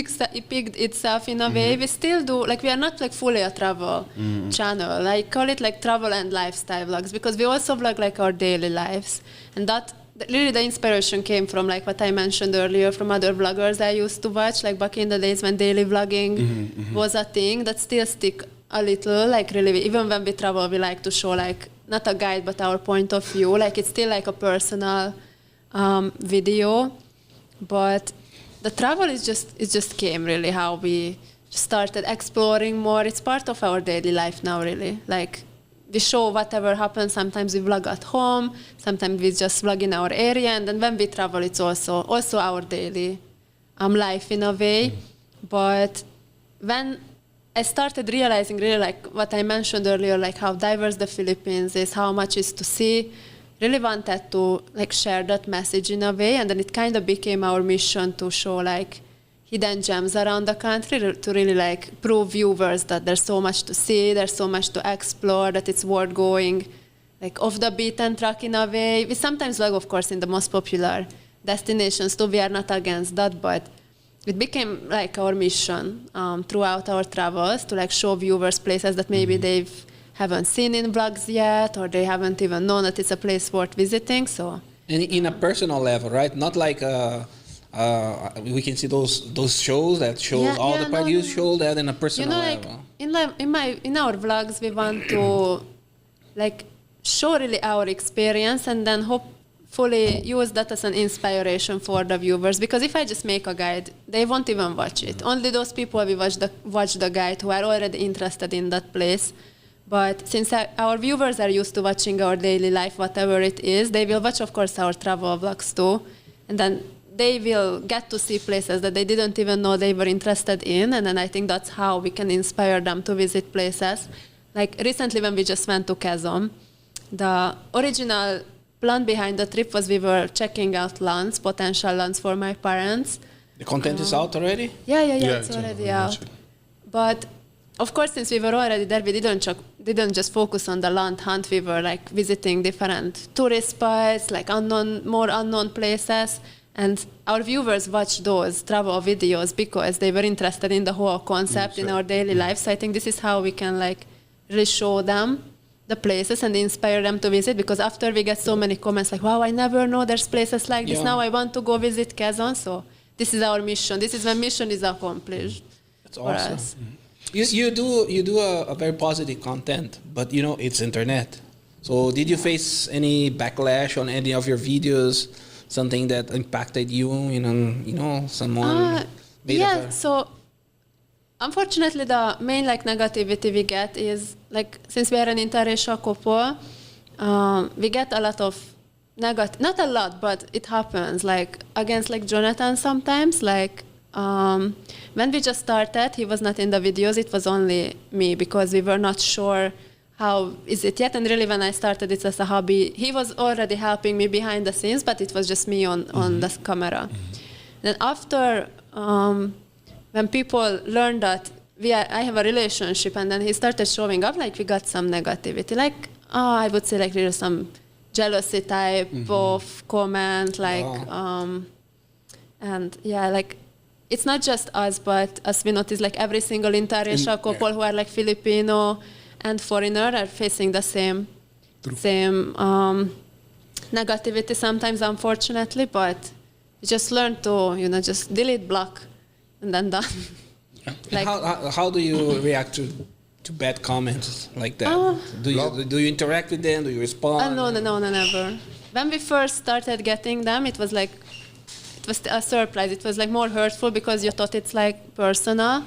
itself in a way. We still do, like we are not like fully a travel channel. I call it like travel and lifestyle vlogs because we also vlog like our daily lives. And that really the inspiration came from like what I mentioned earlier from other vloggers I used to watch, like back in the days when daily vlogging was a thing that still stick a little, like really, even when we travel, we like to show like, not a guide, but our point of view. Like it's still like a personal video, but the travel is just came really how we started exploring more. It's part of our daily life now, really. Like we show whatever happens. Sometimes we vlog at home. Sometimes we just vlog in our area. And then when we travel, it's also our daily life in a way. But when I started realizing really like what I mentioned earlier, like how diverse the Philippines is, how much is to see. Really wanted to like share that message in a way, and then it kind of became our mission to show like hidden gems around the country, to really like prove viewers that there's so much to see, there's so much to explore, that it's worth going like off the beaten track in a way. We sometimes log, of course, in the most popular destinations too. We are not against that, but it became like our mission throughout our travels to like show viewers places that maybe they haven't seen in vlogs yet, or they haven't even known that it's a place worth visiting. So, And in a personal level, right? Not like we can see those shows that shows all the parts. You show that in a personal level. In our vlogs, we want to like show really our experience, and then hopefully use that as an inspiration for the viewers. Because if I just make a guide, they won't even watch it. Only those people will watch the guide who are already interested in that place. But since our viewers are used to watching our daily life, whatever it is, they will watch, of course, our travel vlogs too. And then they will get to see places that they didn't even know they were interested in. And then I think that's how we can inspire them to visit places. Like recently when we just went to Quezon, the original plan behind the trip was we were checking out lands, potential lands for my parents. The content is out already? Yeah, it's already out. But of course, since we were already there, we didn't just focus on the land hunt. We were like visiting different tourist spots, like more unknown places. And our viewers watched those travel videos because they were interested in the whole concept in our daily life. So I think this is how we can like really show them the places and inspire them to visit. Because after we get so many comments like, wow, I never know there's places like this. Now I want to go visit Quezon. So this is our mission. This is when mission is accomplished. That's awesome. Us. You do a very positive content, but you know it's internet. So did you face any backlash on any of your videos? Something that impacted you? Someone. So unfortunately, the main like negativity we get is like since we are an interracial couple, we get a lot of negative. Not a lot, but it happens. Like against like Jonathan sometimes, like. When we just started, he was not in the videos. It was only me because we were not sure how is it yet. And really, when I started it as a hobby, he was already helping me behind the scenes, but it was just me on the camera. Then after, when people learned that I have a relationship, and then he started showing up, like we got some negativity, like I would say like there's some jealousy type of comment, like, and yeah, like. It's not just us, but as we notice, like every single interracial couple who are like Filipino and foreigner are facing the same negativity sometimes, unfortunately. But you just learn to, just delete, block, and then done. Like, how do you react to bad comments like that? Do you interact with them? Do you respond? No, never. When we first started getting them, it was a surprise. It was like more hurtful because you thought it's like personal.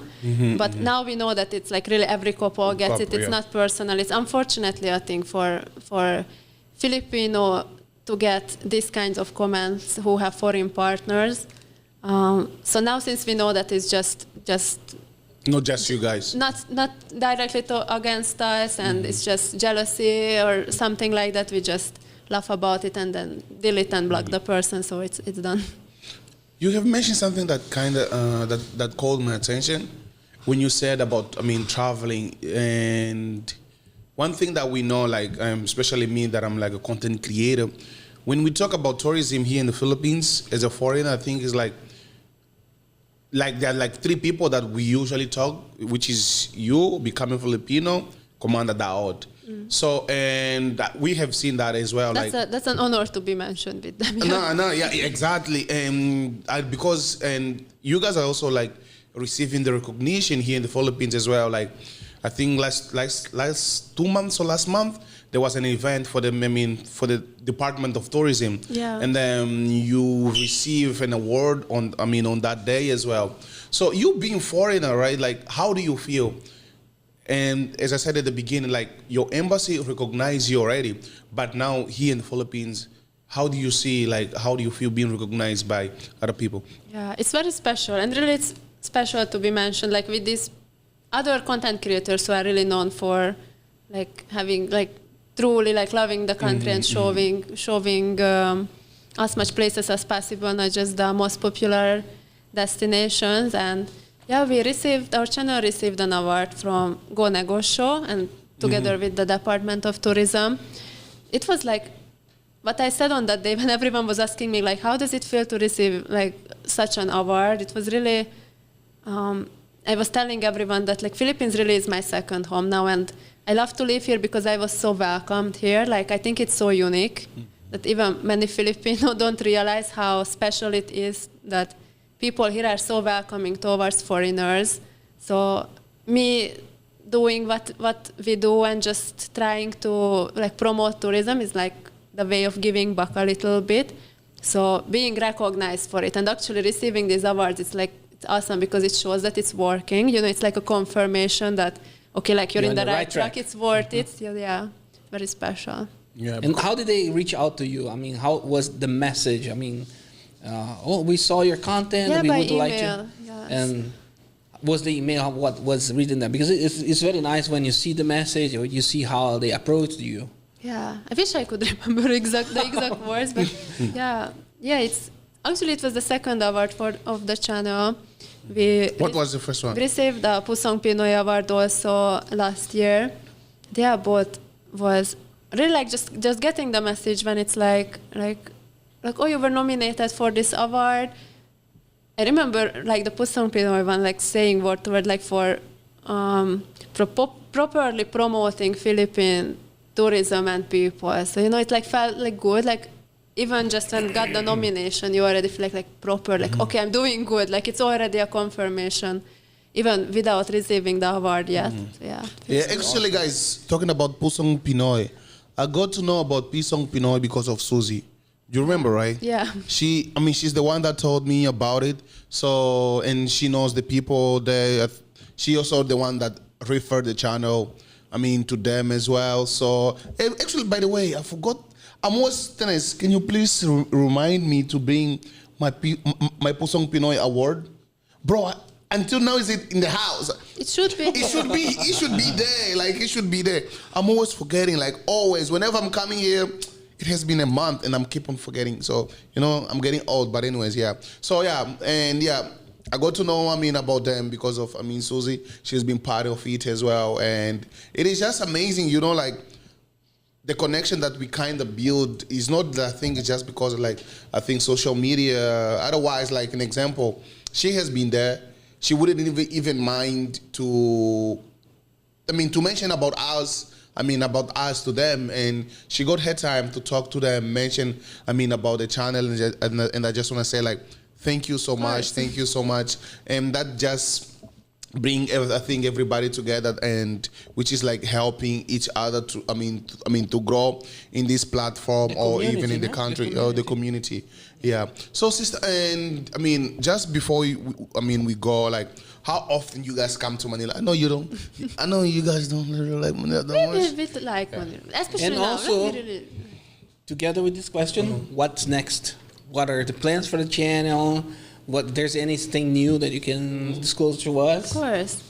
But now we know that it's like really every couple gets it. It's not personal. It's unfortunately a thing for Filipino to get these kinds of comments who have foreign partners. So now since we know that it's just not just you guys, not directly against us, and it's just jealousy or something like that, we just laugh about it and then delete and block the person. So it's done. You have mentioned something that kind of that called my attention when you said about, traveling. And one thing that we know, like, especially me, that I'm like a content creator, when we talk about tourism here in the Philippines as a foreigner, I think it's like there are like three people that we usually talk, which is you becoming Filipino, Commander Daod. So, and we have seen that as well. That's an honor to be mentioned with them. Yeah, exactly. Because you guys are also like receiving the recognition here in the Philippines as well. Like, I think last 2 months or last month there was an event for the Department of Tourism. Yeah. And then you receive an award on that day as well. So you being foreigner, right? Like, how do you feel? And as I said at the beginning, like your embassy recognized you already, but now here in the Philippines, how do you feel being recognized by other people? Yeah, it's very special, and really it's special to be mentioned. Like with this other content creators who are really known for like having like truly like loving the country and showing as much places as possible, not just the most popular destinations. And yeah, our channel received an award from Go Nego Show, and together with the Department of Tourism. It was like what I said on that day when everyone was asking me like, how does it feel to receive like such an award? It was really, I was telling everyone that like Philippines really is my second home now, and I love to live here because I was so welcomed here. Like I think it's so unique that even many Filipinos don't realize how special it is that people here are so welcoming towards foreigners. So me doing what we do and just trying to like promote tourism is like the way of giving back a little bit. So being recognized for it and actually receiving these awards, it's awesome because it shows that it's working. You know, it's like a confirmation that, okay, like you're in the right track, it's worth it. Yeah, very special. Yeah. And how did they reach out to you? I mean, how was the message? I mean, we saw your content, yeah, we by would like email, to. yes. And was the email what was written there? Because it's very nice when you see the message or you see how they approached you. Yeah, I wish I could remember the exact words, but yeah, it was the second award of the channel. What was the first one? We received the Pusong Pinoy Award also last year. Yeah, both was really like just getting the message when it's like oh, you were nominated for this award. I remember like the Pusong Pinoy one, like saying word to word like for properly promoting Philippine tourism and people. So, you know, it like felt like good, like even just when got the nomination, you already feel like proper, like, okay, I'm doing good. Like it's already a confirmation, even without receiving the award yet. Yeah. Yeah, actually, guys, talking about Pusong Pinoy, I got to know about Pusong Pinoy because of Suzie. Do you remember, right? Yeah. She's the one that told me about it. So, and she knows the people there. She also the one that referred the channel, to them as well. So, actually, by the way, I forgot. I'm always tennis. Can you please remind me to bring my Pusong Pinoy award? Bro, until now, is it in the house? It should be. It should be there. Like, it should be there. I'm always forgetting, like, always. Whenever I'm coming here, it has been a month and I'm keep on forgetting. So, I'm getting old. But anyways, yeah. So, yeah. And, yeah, I got to know, about them because of, Suzie. She's been part of it as well. And it is just amazing, like, the connection that we kind of build is not that thing. It's just because, like, I think social media. Otherwise, like, an example, she has been there. She wouldn't even mind to mention about us. About us to them, and she got her time to talk to them, mention, about the channel, and I just want to say, like, thank you so much, and that just bring everybody together, and which is like helping each other to, to grow in this platform or even in the country or the community. Yeah. So, sister, and just before we go, like, how often you guys come to Manila? I know you guys don't really like Manila that much. A bit like Manila, especially and now. also, Really. together with this question, what's next? What are the plans for the channel? What there's anything new that you can disclose to us? Of course.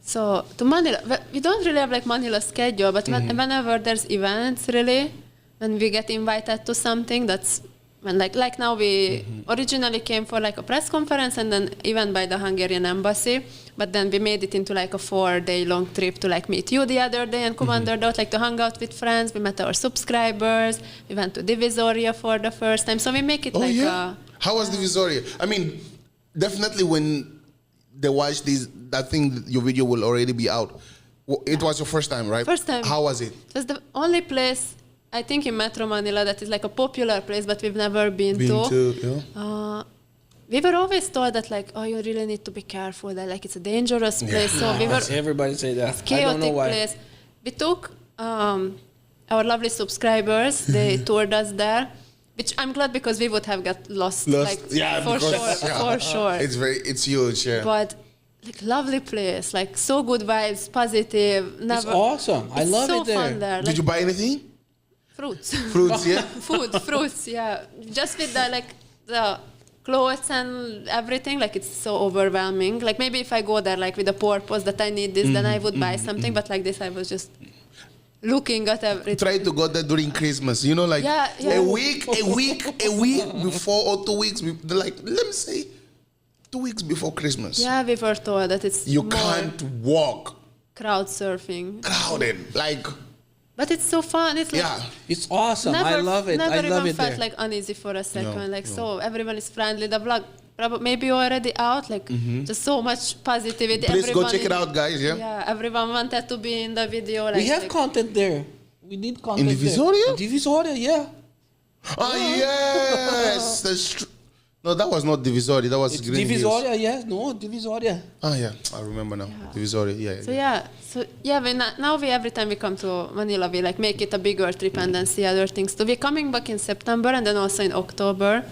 So to Manila, we don't really have like Manila schedule, but whenever there's events, really, when we get invited to something, that's when like now we originally came for like a press conference and then even by the Hungarian embassy, but then we made it into like a 4-day long trip to like meet you the other day and Commander Dot, like to hang out with friends. We met our subscribers. We went to Divisoria for the first time. So we make it How was Divisoria? Definitely when they watch that thing, your video will already be out. It was your first time, right? First time. How was it? It was the only place, I think, in Metro Manila that is like a popular place, but we've never been to. We were always told that, like, oh, you really need to be careful. That, like, it's a dangerous place. So we were. Everybody say that. Chaotic I don't know why. place. We took our lovely subscribers. They toured us there, which I'm glad because we would have got lost. Like, for sure. It's huge. Yeah. But like lovely place, like so good vibes, positive. It's awesome. I love so it there. Fun there. Did you buy anything? Fruits. Fruits, yeah. Fruits, yeah. Just with the clothes and everything. Like it's so overwhelming. Like maybe if I go there like with a purpose that I need this, then I would buy something. But like this, I was just looking at everything. Try to go there during Christmas, you know, like a week before or 2 weeks. Like, let me say, 2 weeks before Christmas. Yeah, we were told that it's You more can't walk. crowd surfing. Crowded, like. But it's so fun. It's like It's awesome. I love it. Never I love even it felt there. like uneasy for a second. So everyone is friendly. The vlog maybe already out. Like just so much positivity. Please everyone go check it out, guys. Yeah, everyone wanted to be in the video. Like, We have content there. We need content In Divisoria? there. Divisoria, yeah. Oh, yes. That's true. No, that was not Divisoria. That was It's Green Hills. Divisoria, yes. No, Divisoria. Oh, yeah. I remember now. Divisoria, yeah. So now we every time we come to Manila, we like make it a bigger trip and then see other things. So we're coming back in September and then also in October.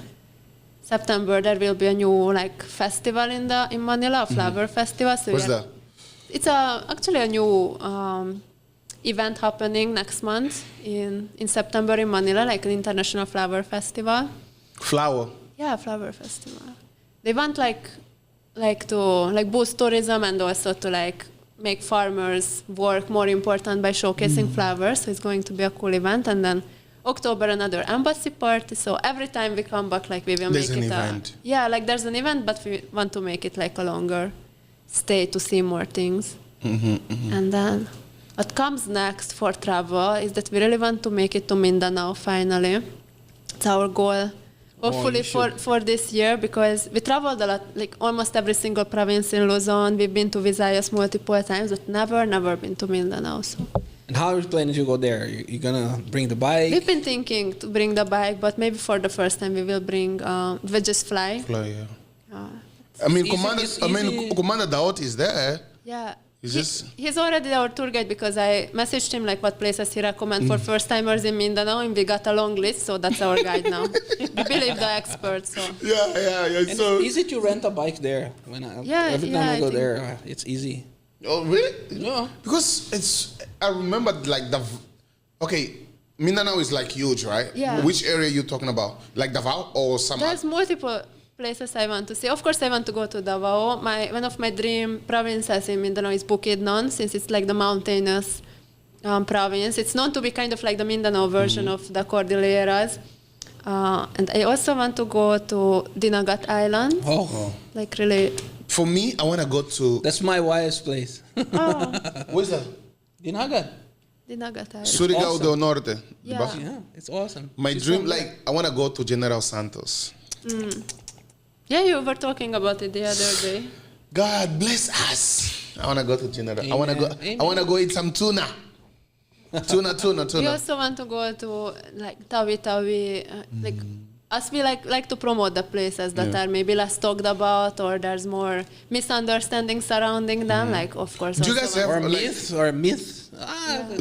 September there will be a new like festival in Manila, a flower festival. So What's that? It's actually a new event happening next month in September in Manila, like an international flower festival. Flower. Yeah, flower festival. They want to boost tourism and also to like make farmers' work more important by showcasing flowers. So it's going to be a cool event. And then October another embassy party. So every time we come back, like we will There's make an it event. like there's an event, but we want to make it like a longer stay to see more things. And then what comes next for travel is that we really want to make it to Mindanao finally. It's our goal. Hopefully for this year, because we traveled a lot, like almost every single province in Luzon. We've been to Visayas multiple times, but never been to Mindanao. So. And how are you planning to go there? You gonna bring the bike? We've been thinking to bring the bike, but maybe for the first time we will bring, we just fly. Fly, yeah. I mean, Commander Daot is there. Yeah. He's already our tour guide because I messaged him like what places he recommends for first timers in Mindanao, and we got a long list, so that's our guide now. We believe the experts. So Yeah. And So, it's easy to rent a bike there. Every time I go there, it's easy. oh, really? Yeah. Because I remember like Mindanao is like huge, right? Yeah. Which area are you talking about? Like Davao or some? there's multiple places I want to see. Of course, I want to go to Davao. One of my dream provinces in Mindanao is Bukidnon, since it's like the mountainous province. It's known to be kind of like the Mindanao version of the Cordilleras. And I also want to go to Dinagat Island. Oh. Like really. For me, I want to go to. That's my wife's place. Where's that? Dinagat. Dinagat Island. Surigao awesome. del Norte. Yeah. Yeah, it's awesome. My She's dream, from there. like, I want to go to General Santos. Yeah, you were talking about it the other day. God bless us. I want to go to General. I want to go. Amen. I want to go eat some tuna. Tuna. We also want to go to like Tawi, like us. We like to promote the places that are maybe less talked about, or there's more misunderstanding surrounding them. Like, of course, Do you also guys have Or like, myth, or myth.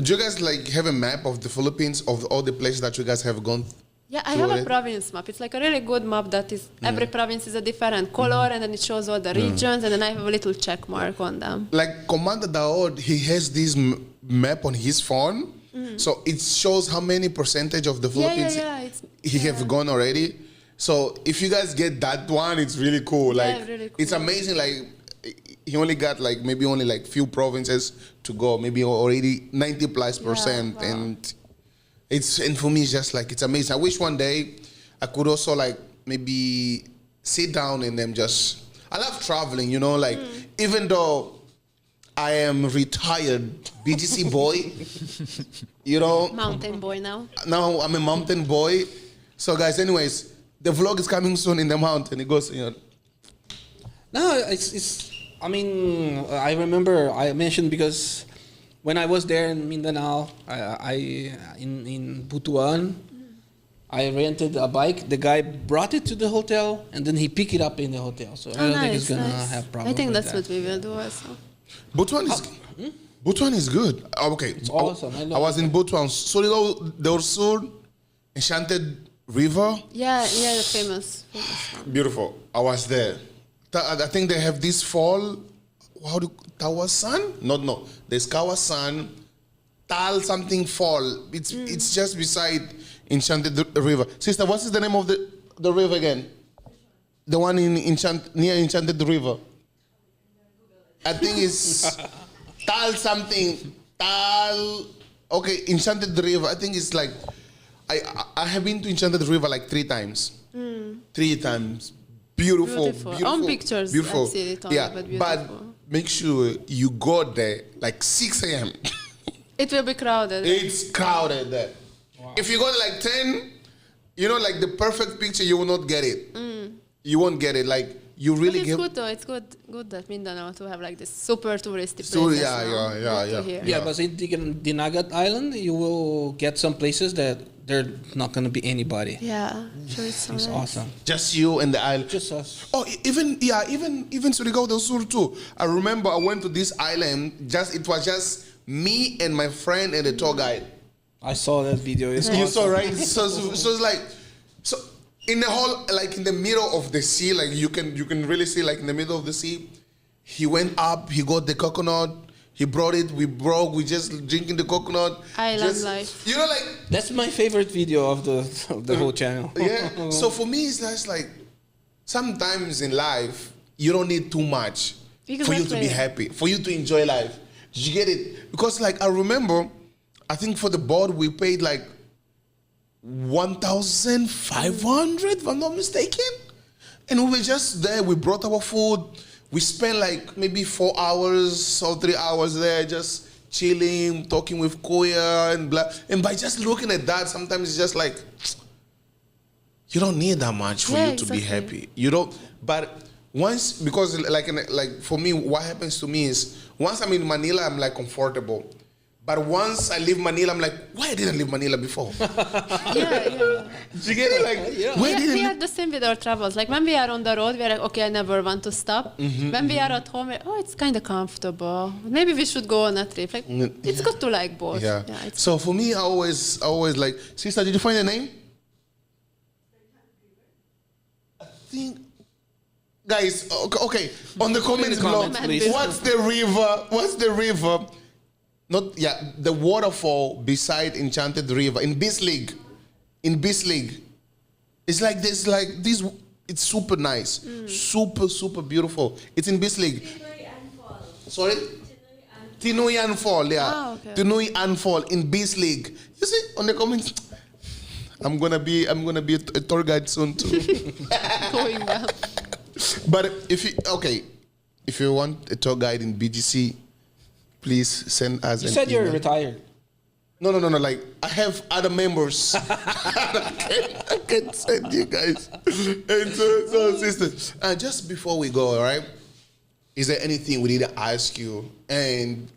Do you guys like have a map of the Philippines of all the places that you guys have gone? Yeah, I have a already? province map. It's like a really good map that is every province is a different color, and then it shows all the regions, and then I have a little check mark on them. Like Commander Daod, he has this map on his phone, so it shows how many percentage of the Philippines he have gone already. So if you guys get that one, it's really cool. Yeah, Like really cool. it's amazing. Like he only got like maybe only like few provinces to go, maybe already 90+%, wow. and for me it's just like it's amazing. I wish one day I could also like maybe sit down and then just. I love traveling, you know, like even though I am retired BGC boy, you know. Mountain boy now. Now I'm a mountain boy. So guys, anyways, the vlog is coming soon in the mountain. It goes, you know. No, it's. I mean, I remember I mentioned because when I was there in Mindanao, in Butuan, I rented a bike. The guy brought it to the hotel, and then he picked it up in the hotel. So I don't think he's gonna have problems. I think with that's that. what we will do also. Butuan is good. Okay. It's awesome. I I love was in Butuan. Surigao del Sur, Enchanted River. Yeah, the famous one. Beautiful. I was there. I think they have this fall. How do Tawasan? No. There's Kawasan, Tal something fall. It's just beside Enchanted River. Sister, what is the name of the river again? The one in near Enchanted River. I think it's Tal something. Tal. Okay, Enchanted River. I think it's like I have been to Enchanted River like 3 times. 3 times. Beautiful. On pictures, beautiful. I've seen it only, but beautiful. But make sure you go there like 6 a.m. It will be crowded. It's crowded there. Wow. If you go like 10, like the perfect picture, you will not get it. You won't get it. Like you really but it's good though. It's good that Mindanao to have like this super touristy places. Yeah. But in Dinagat Island, you will get some places that they're not going to be anybody. Yeah, sure, it's so nice. Awesome. Just you and the island. Just us. Oh, even Surigao del Sur too. I remember I went to this island. It was just me and my friend and the tour guide. I saw that video. It's You awesome. saw, right? So it's like in the whole, like in the middle of the sea, like you can really see like in the middle of the sea. He went up. He got the coconut. He brought it. We just drinking the coconut. Island life. Like That's my favorite video of the whole channel. Yeah. So for me, it's just like sometimes in life you don't need too much for you to be happy, for you to enjoy life. You get it? Because like I remember, I think for the board we paid like 1,500, if I'm not mistaken. And we were just there. We brought our food. We spent like maybe 4 hours or 3 hours there, just chilling, talking with Koya and blah. And by just looking at that, sometimes it's just like you don't need that much for you to be happy. You don't. But once, because like for me, what happens to me is once I'm in Manila, I'm like comfortable. But once I leave Manila, I'm like, why didn't I leave Manila before? Yeah. You get it? Like, We are the same with our travels. Like when we are on the road, we are like, okay, I never want to stop. When we are at home, we're, it's kind of comfortable. Maybe we should go on a trip. Like, it's good to like both. Yeah. So for me, I always like, sister, did you find the name? I think, guys, okay. On the comments below, what's the river? The waterfall beside Enchanted River in Bislig. It's like this, it's super nice. Super beautiful. It's in Bislig. Sorry? Tinoyan Fall, yeah. Ah, okay. Tinoyan Fall in Bislig. You see on the comments, I'm gonna be a tour guide soon too. Going well. But if you want a tour guide in BGC, please send us. You said you're retired. No. Like I have other members. I can send you guys. And so sisters, just before we go, all right? Is there anything we need to ask you? And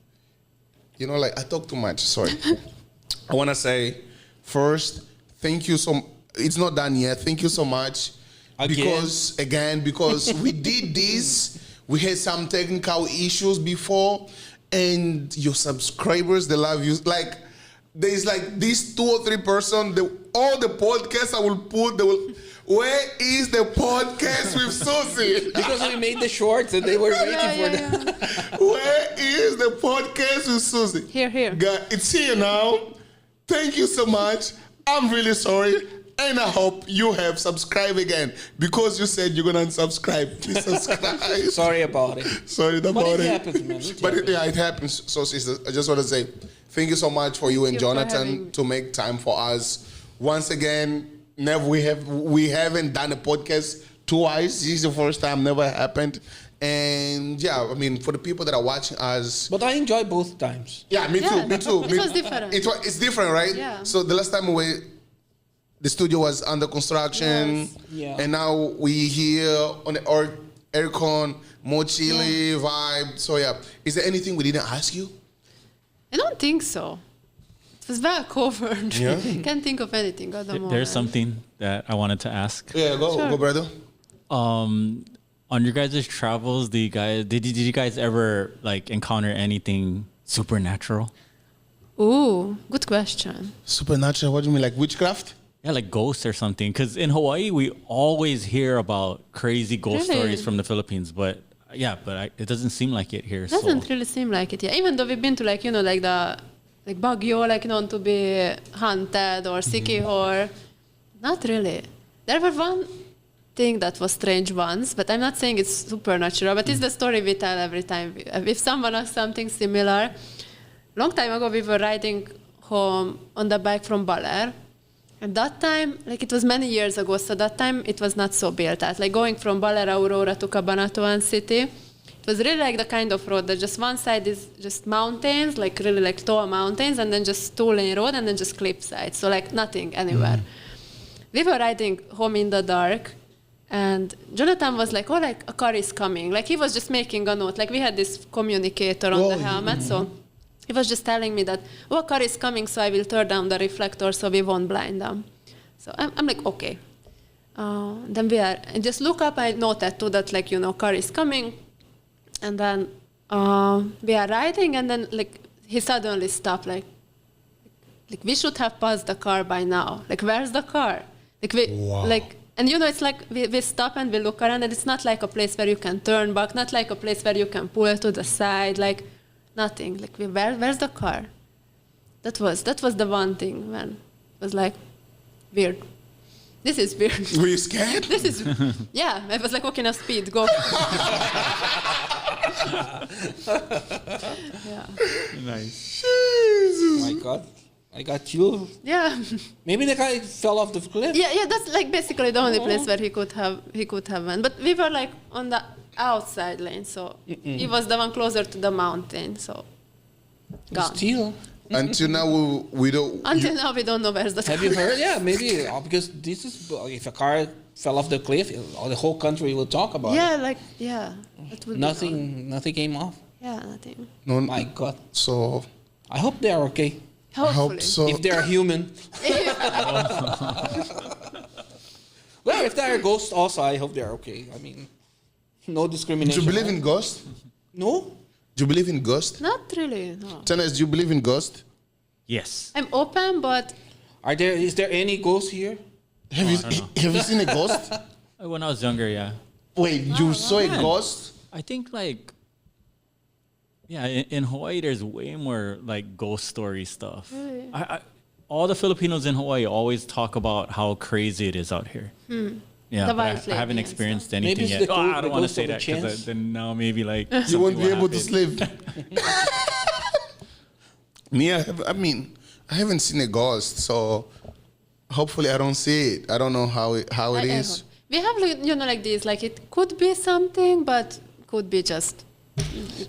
like I talk too much. Sorry. I want to say first, thank you so. It's not done yet. Thank you so much. Because we did this. We had some technical issues before. And your subscribers, they love you. Like, there's like these 2 or 3 persons, all the podcasts I will put, where is the podcast with Suzie? Because we made the shorts and they were waiting for them. Where is the podcast with Suzie? Here. It's here now. Thank you so much. I'm really sorry. And I hope you have subscribed again because you said you're going to unsubscribe. Please subscribe. Sorry about it. Sorry about but it. Happens, man. It happens. So, sister, I just want to say thank you so much for you and Jonathan to make time for us. Once again, we haven't done a podcast twice. This is the first time. Never happened. And for the people that are watching us. But I enjoy both times. Yeah, me too. It was different. It's different, right? Yeah. So the last time the studio was under construction, and now we here on the aircon, more chilly vibe. So is there anything we didn't ask you? I don't think so. It was well covered. Yeah. Can't think of anything at the moment. There's something that I wanted to ask. Yeah, go, brother. On your guys' travels, did you guys ever like encounter anything supernatural? Ooh, good question. Supernatural? What do you mean, like witchcraft? Yeah, like ghosts or something. Because in Hawaii, we always hear about crazy ghost stories from the Philippines. But it doesn't seem like it here. It doesn't really seem like it. Yeah, even though we've been to like the Baguio, known to be haunted or Sikihor, not really. There were thing that was strange once, but I'm not saying it's supernatural, but it's the story we tell every time. If someone asks something similar, long time ago we were riding home on the bike from Baler, and that time, like it was many years ago, so that time it was not so built out. Like going from Baler Aurora to Cabanatuan City, it was really like the kind of road that just one side is just mountains, like really like tall mountains, and then just two-lane road, and then just cliff sides, so like nothing anywhere. We were riding home in the dark, and Jonathan was like, oh, like a car is coming. Like he was just making a note. Like we had this communicator on the helmet, so he was just telling me that, oh, a car is coming, so I will turn down the reflector so we won't blind them. So I'm like, okay. Then and just look up, I noted too that like, car is coming. And then we are riding, and then like he suddenly stopped, like we should have passed the car by now. Like, where's the car? And it's like we stop and we look around, and it's not like a place where you can turn back, not like a place where you can pull to the side, like nothing. Like, where's the car? That was the one thing, man. It was like, weird. This is weird. Were you scared? Yeah, I was like, okay, now speed, go. Yeah. Nice. Oh my God. I got you. Yeah. Maybe the guy fell off the cliff. Yeah, that's like basically the only place where he could have went. But we were like on the outside lane, so he was the one closer to the mountain, so gone. Still. Until now, we don't. Until now, we don't know where's the car. Have you heard? Yeah, maybe because this is if a car fell off the cliff, the whole country will talk about it. Yeah. That would Nothing came off. Yeah, nothing. No, My God. So I hope they are okay. I Hopefully. hope so. If they are human. Well, if they are ghosts also, I hope they are okay. I mean, no Do discrimination. you believe in ghosts? No? Do you believe in ghosts? Not really, no. Tanas, do you believe in ghosts? Yes. I'm open, but Is there any ghosts here? Have you seen a ghost? When I was younger, yeah. Wait, you saw a ghost? I think like, yeah, in Hawaii, there's way more like ghost story stuff. Really? All the Filipinos in Hawaii always talk about how crazy it is out here. Yeah, The but white I lady haven't and experienced Maybe anything it's yet. the I the don't want to ghost say of a that because chance. then now maybe like You won't be something will able to happen. sleep. Me, I haven't seen a ghost, so hopefully I don't see it. I don't know how it I is. hope. We have, like this, like it could be something, but could be just.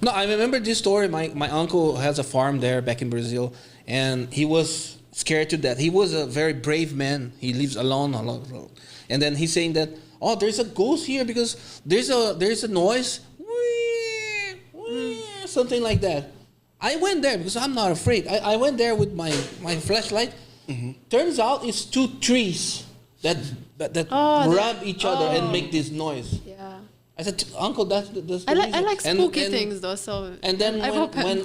No, I remember this story. My uncle has a farm there back in Brazil, and he was scared to death. He was a very brave man. He lives alone. And then he's saying that, oh, there's a ghost here because there's a noise, something like that. I went there because I'm not afraid. I went there with my flashlight. Turns out it's two trees that rub each other and make this noise. Yeah. I said, Uncle, that's the I reason. like spooky things though, so. And then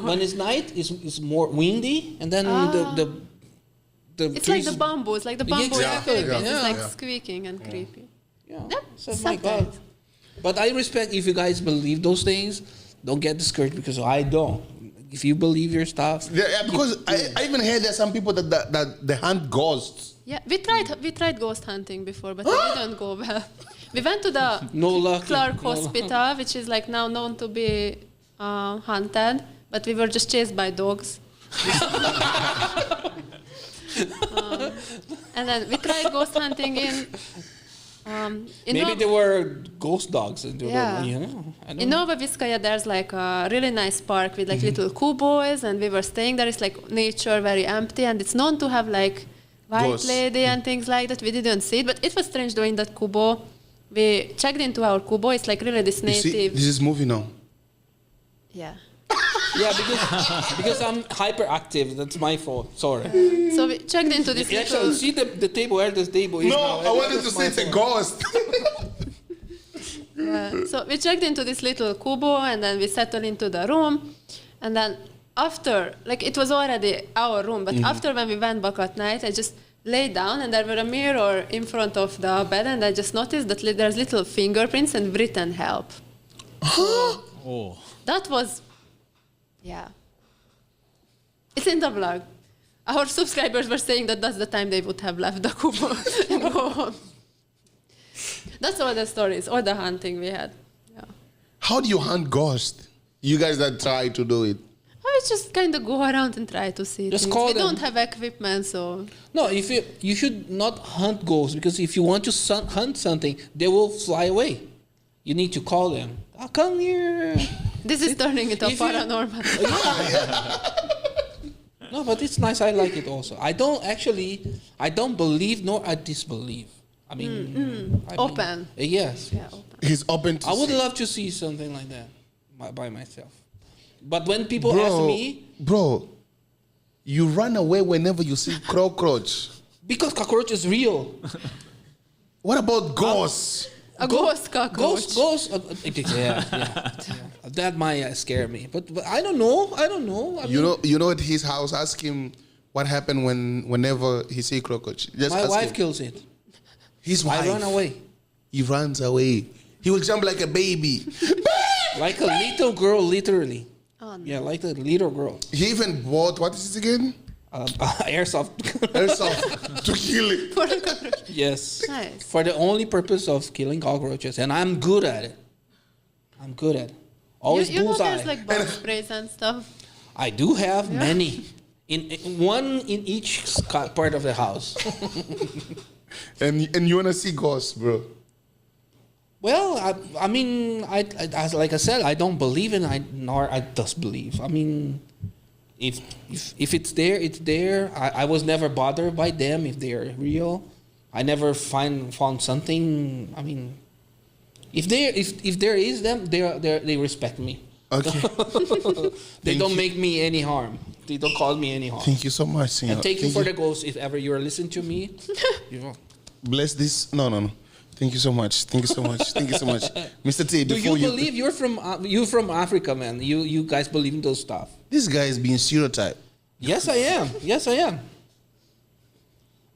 when it's night, it's more windy, and then the It's trees, like the bamboo. It's like the bamboo. Exactly, in the Philippines. yeah. It's like squeaking and creepy. Yeah. Yep, So, my God. sometimes. But I respect if you guys believe those things. Don't get discouraged because I don't. If you believe your stuff, Yeah, because I even heard that some people that they hunt ghosts. Yeah, we tried ghost hunting before, but it didn't go well. We went to the no luck. Clark No luck. Hospital, which is like now known to be haunted, but we were just chased by dogs. And then we tried ghost hunting in Maybe there were ghost dogs. And Yeah. I don't in know. Nova Vizcaya, there's like a really nice park with like little kubois, and we were staying there. It's like nature, very empty, and it's known to have like white Ghosts. lady and things like that. We didn't see it, but it was strange doing that kubo. We checked into our kubo. It's like really this You see, native. this is movie now. Yeah. Yeah, because I'm hyperactive. That's my fault. Sorry. So we checked into this Actually, little. see the table where this table is No, now. I wanted to That's say my it's a fault. ghost. So we checked into this little kubo, and then we settled into the room, and then after, like it was already our room, but after when we went back at night, I just lay down, and there were a mirror in front of the bed, and I just noticed that there's little fingerprints and written help. Oh. That was, yeah. It's in the vlog. Our subscribers were saying that that's the time they would have left the kubo and go home. That's all the stories, all the hunting we had. Yeah. How do you hunt ghosts? You guys that try to do it. I just kind of go around and try to see Just things. call We them. don't have equipment, so... No, if you should not hunt ghosts, because if you want to hunt something, they will fly away. You need to call them. Oh, come here. This is turning into if you- paranormal. No, but it's nice. I like it also. I don't believe nor I disbelieve. I mean, Open. Yes. Yeah, open. He's open to I would see. love to see something like that by myself. But when people ask me, Bro, you run away whenever you see cockroach. because cockroach is real. What about ghosts? A ghost cockroach. Ghost. Yeah. That might scare me. But I don't know. I mean, You know at his house, ask him what happened whenever he see cockroach. Just my ask wife him. kills it. His wife. I run away. He runs away. He will jump like a baby. Like a little girl, literally. Oh, no. Yeah, like a little girl. He even bought, what is it again? Airsoft. Airsoft to kill it. For a cockroach. Yes. Nice. For the only purpose of killing cockroaches. And I'm good at it. Always You know bullseye. there's like bug sprays and stuff. I do have many. In one in each part of the house. And you want to see ghosts, bro. Well, I mean, as like I said, I don't believe in nor I disbelieve. I mean, if it's there, it's there. I was never bothered by them if they're real. I never found something. I mean, if there is them, they respect me. Okay. They don't make me any harm. They don't cause me any harm. Thank you so much, Senor. And thank you for the ghost. If ever you're listening to me, you know. Bless this. No. Thank you so much. Thank you so much. Thank you so much. Mr. T, Do before you believe you're from Africa, man? You guys believe in those stuff? This guy is being stereotyped. Yes, I am. Yes, I am.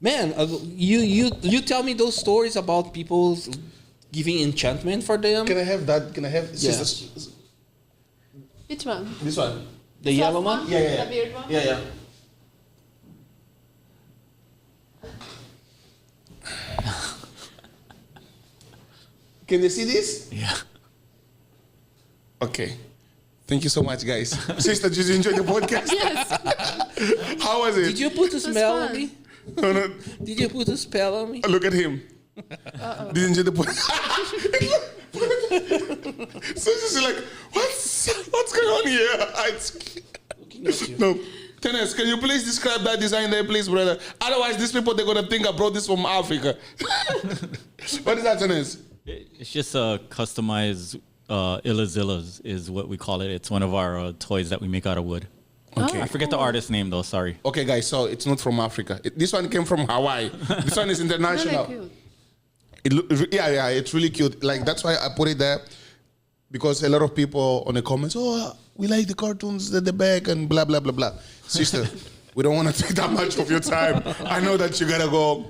Man, you tell me those stories about people giving enchantment for them. Can I have that? Can I have Yeah. Which one? This one? The yellow one? The beard one? Yeah. Can they see this? Yeah. Okay. Thank you so much, guys. Sister, did you enjoy the podcast? Yes. How was it? Did you put a spell on fun. me? No. Did you put a spell on me? Look at him. Did you enjoy the podcast? So she's like, what's going on here? Looking at you. No. Tennis, can you please describe that design there, please, brother? Otherwise, these people, they're going to think I brought this from Africa. What is that, Tennis? It's just a customized Illazillas is what we call it. It's one of our toys that we make out of wood. Okay. I forget the artist name though. Sorry. Okay, guys, so it's not from Africa. This one came from Hawaii. This one is international. Really cute. It's really cute. Like, that's why I put it there, because a lot of people on the comments, we like the cartoons at the back and blah, blah, blah, blah. Sister, we don't want to take that much of your time. I know that you got to go.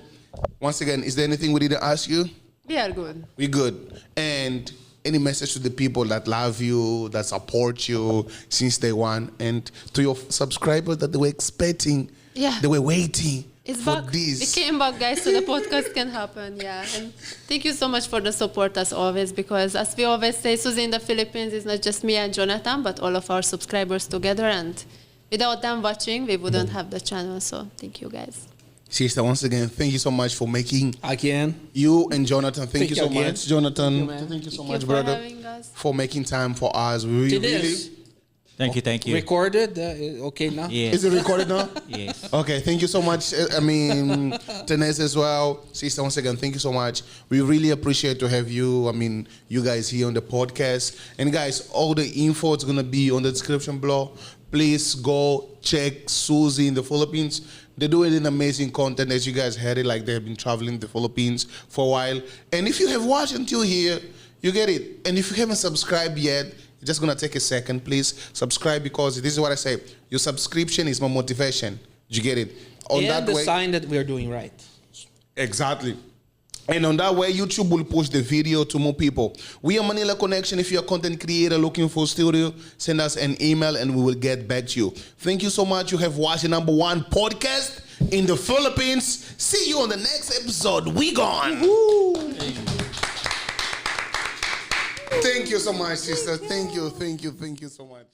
Once again, is there anything we didn't ask you? We are good. We're good. And any message to the people that love you, that support you since day one, and to your subscribers that they were expecting, they were waiting It's for back. this. We came back, guys, so the podcast can happen. Yeah, and thank you so much for the support as always. Because as we always say, Suzie in the Philippines is not just me and Jonathan, but all of our subscribers together. And without them watching, we wouldn't have the channel. So thank you, guys. Sister, once again, thank you so much for making Again. you and Jonathan. Thank you so again. much, Jonathan. Thank you, Thank you so Thank much, you brother, for having us. for making time for us. We To really. this. Thank you. Recorded. Okay now? Yes. Is it recorded now? Yes. Okay, thank you so much. I mean, Tenez as well. Sister, once again, thank you so much. We really appreciate to have you. I mean, you guys here on the podcast. And guys, all the info is going to be on the description below. Please go check Suzie in the Philippines. They're doing an amazing content, as you guys heard it, like they've been traveling the Philippines for a while. And if you have watched until here, you get it. And if you haven't subscribed yet, it's just gonna take a second, please. Subscribe, because this is what I say. Your subscription is my motivation. You get it? On And that the way, sign that we're doing right. exactly. And on that way, YouTube will push the video to more people. We are Manila.knxn. If you're a content creator looking for a studio, send us an email and we will get back to you. Thank you so much. You have watched the #1 podcast in the Philippines. See you on the next episode. We gone. Thank you so much, sister. Thank you so much.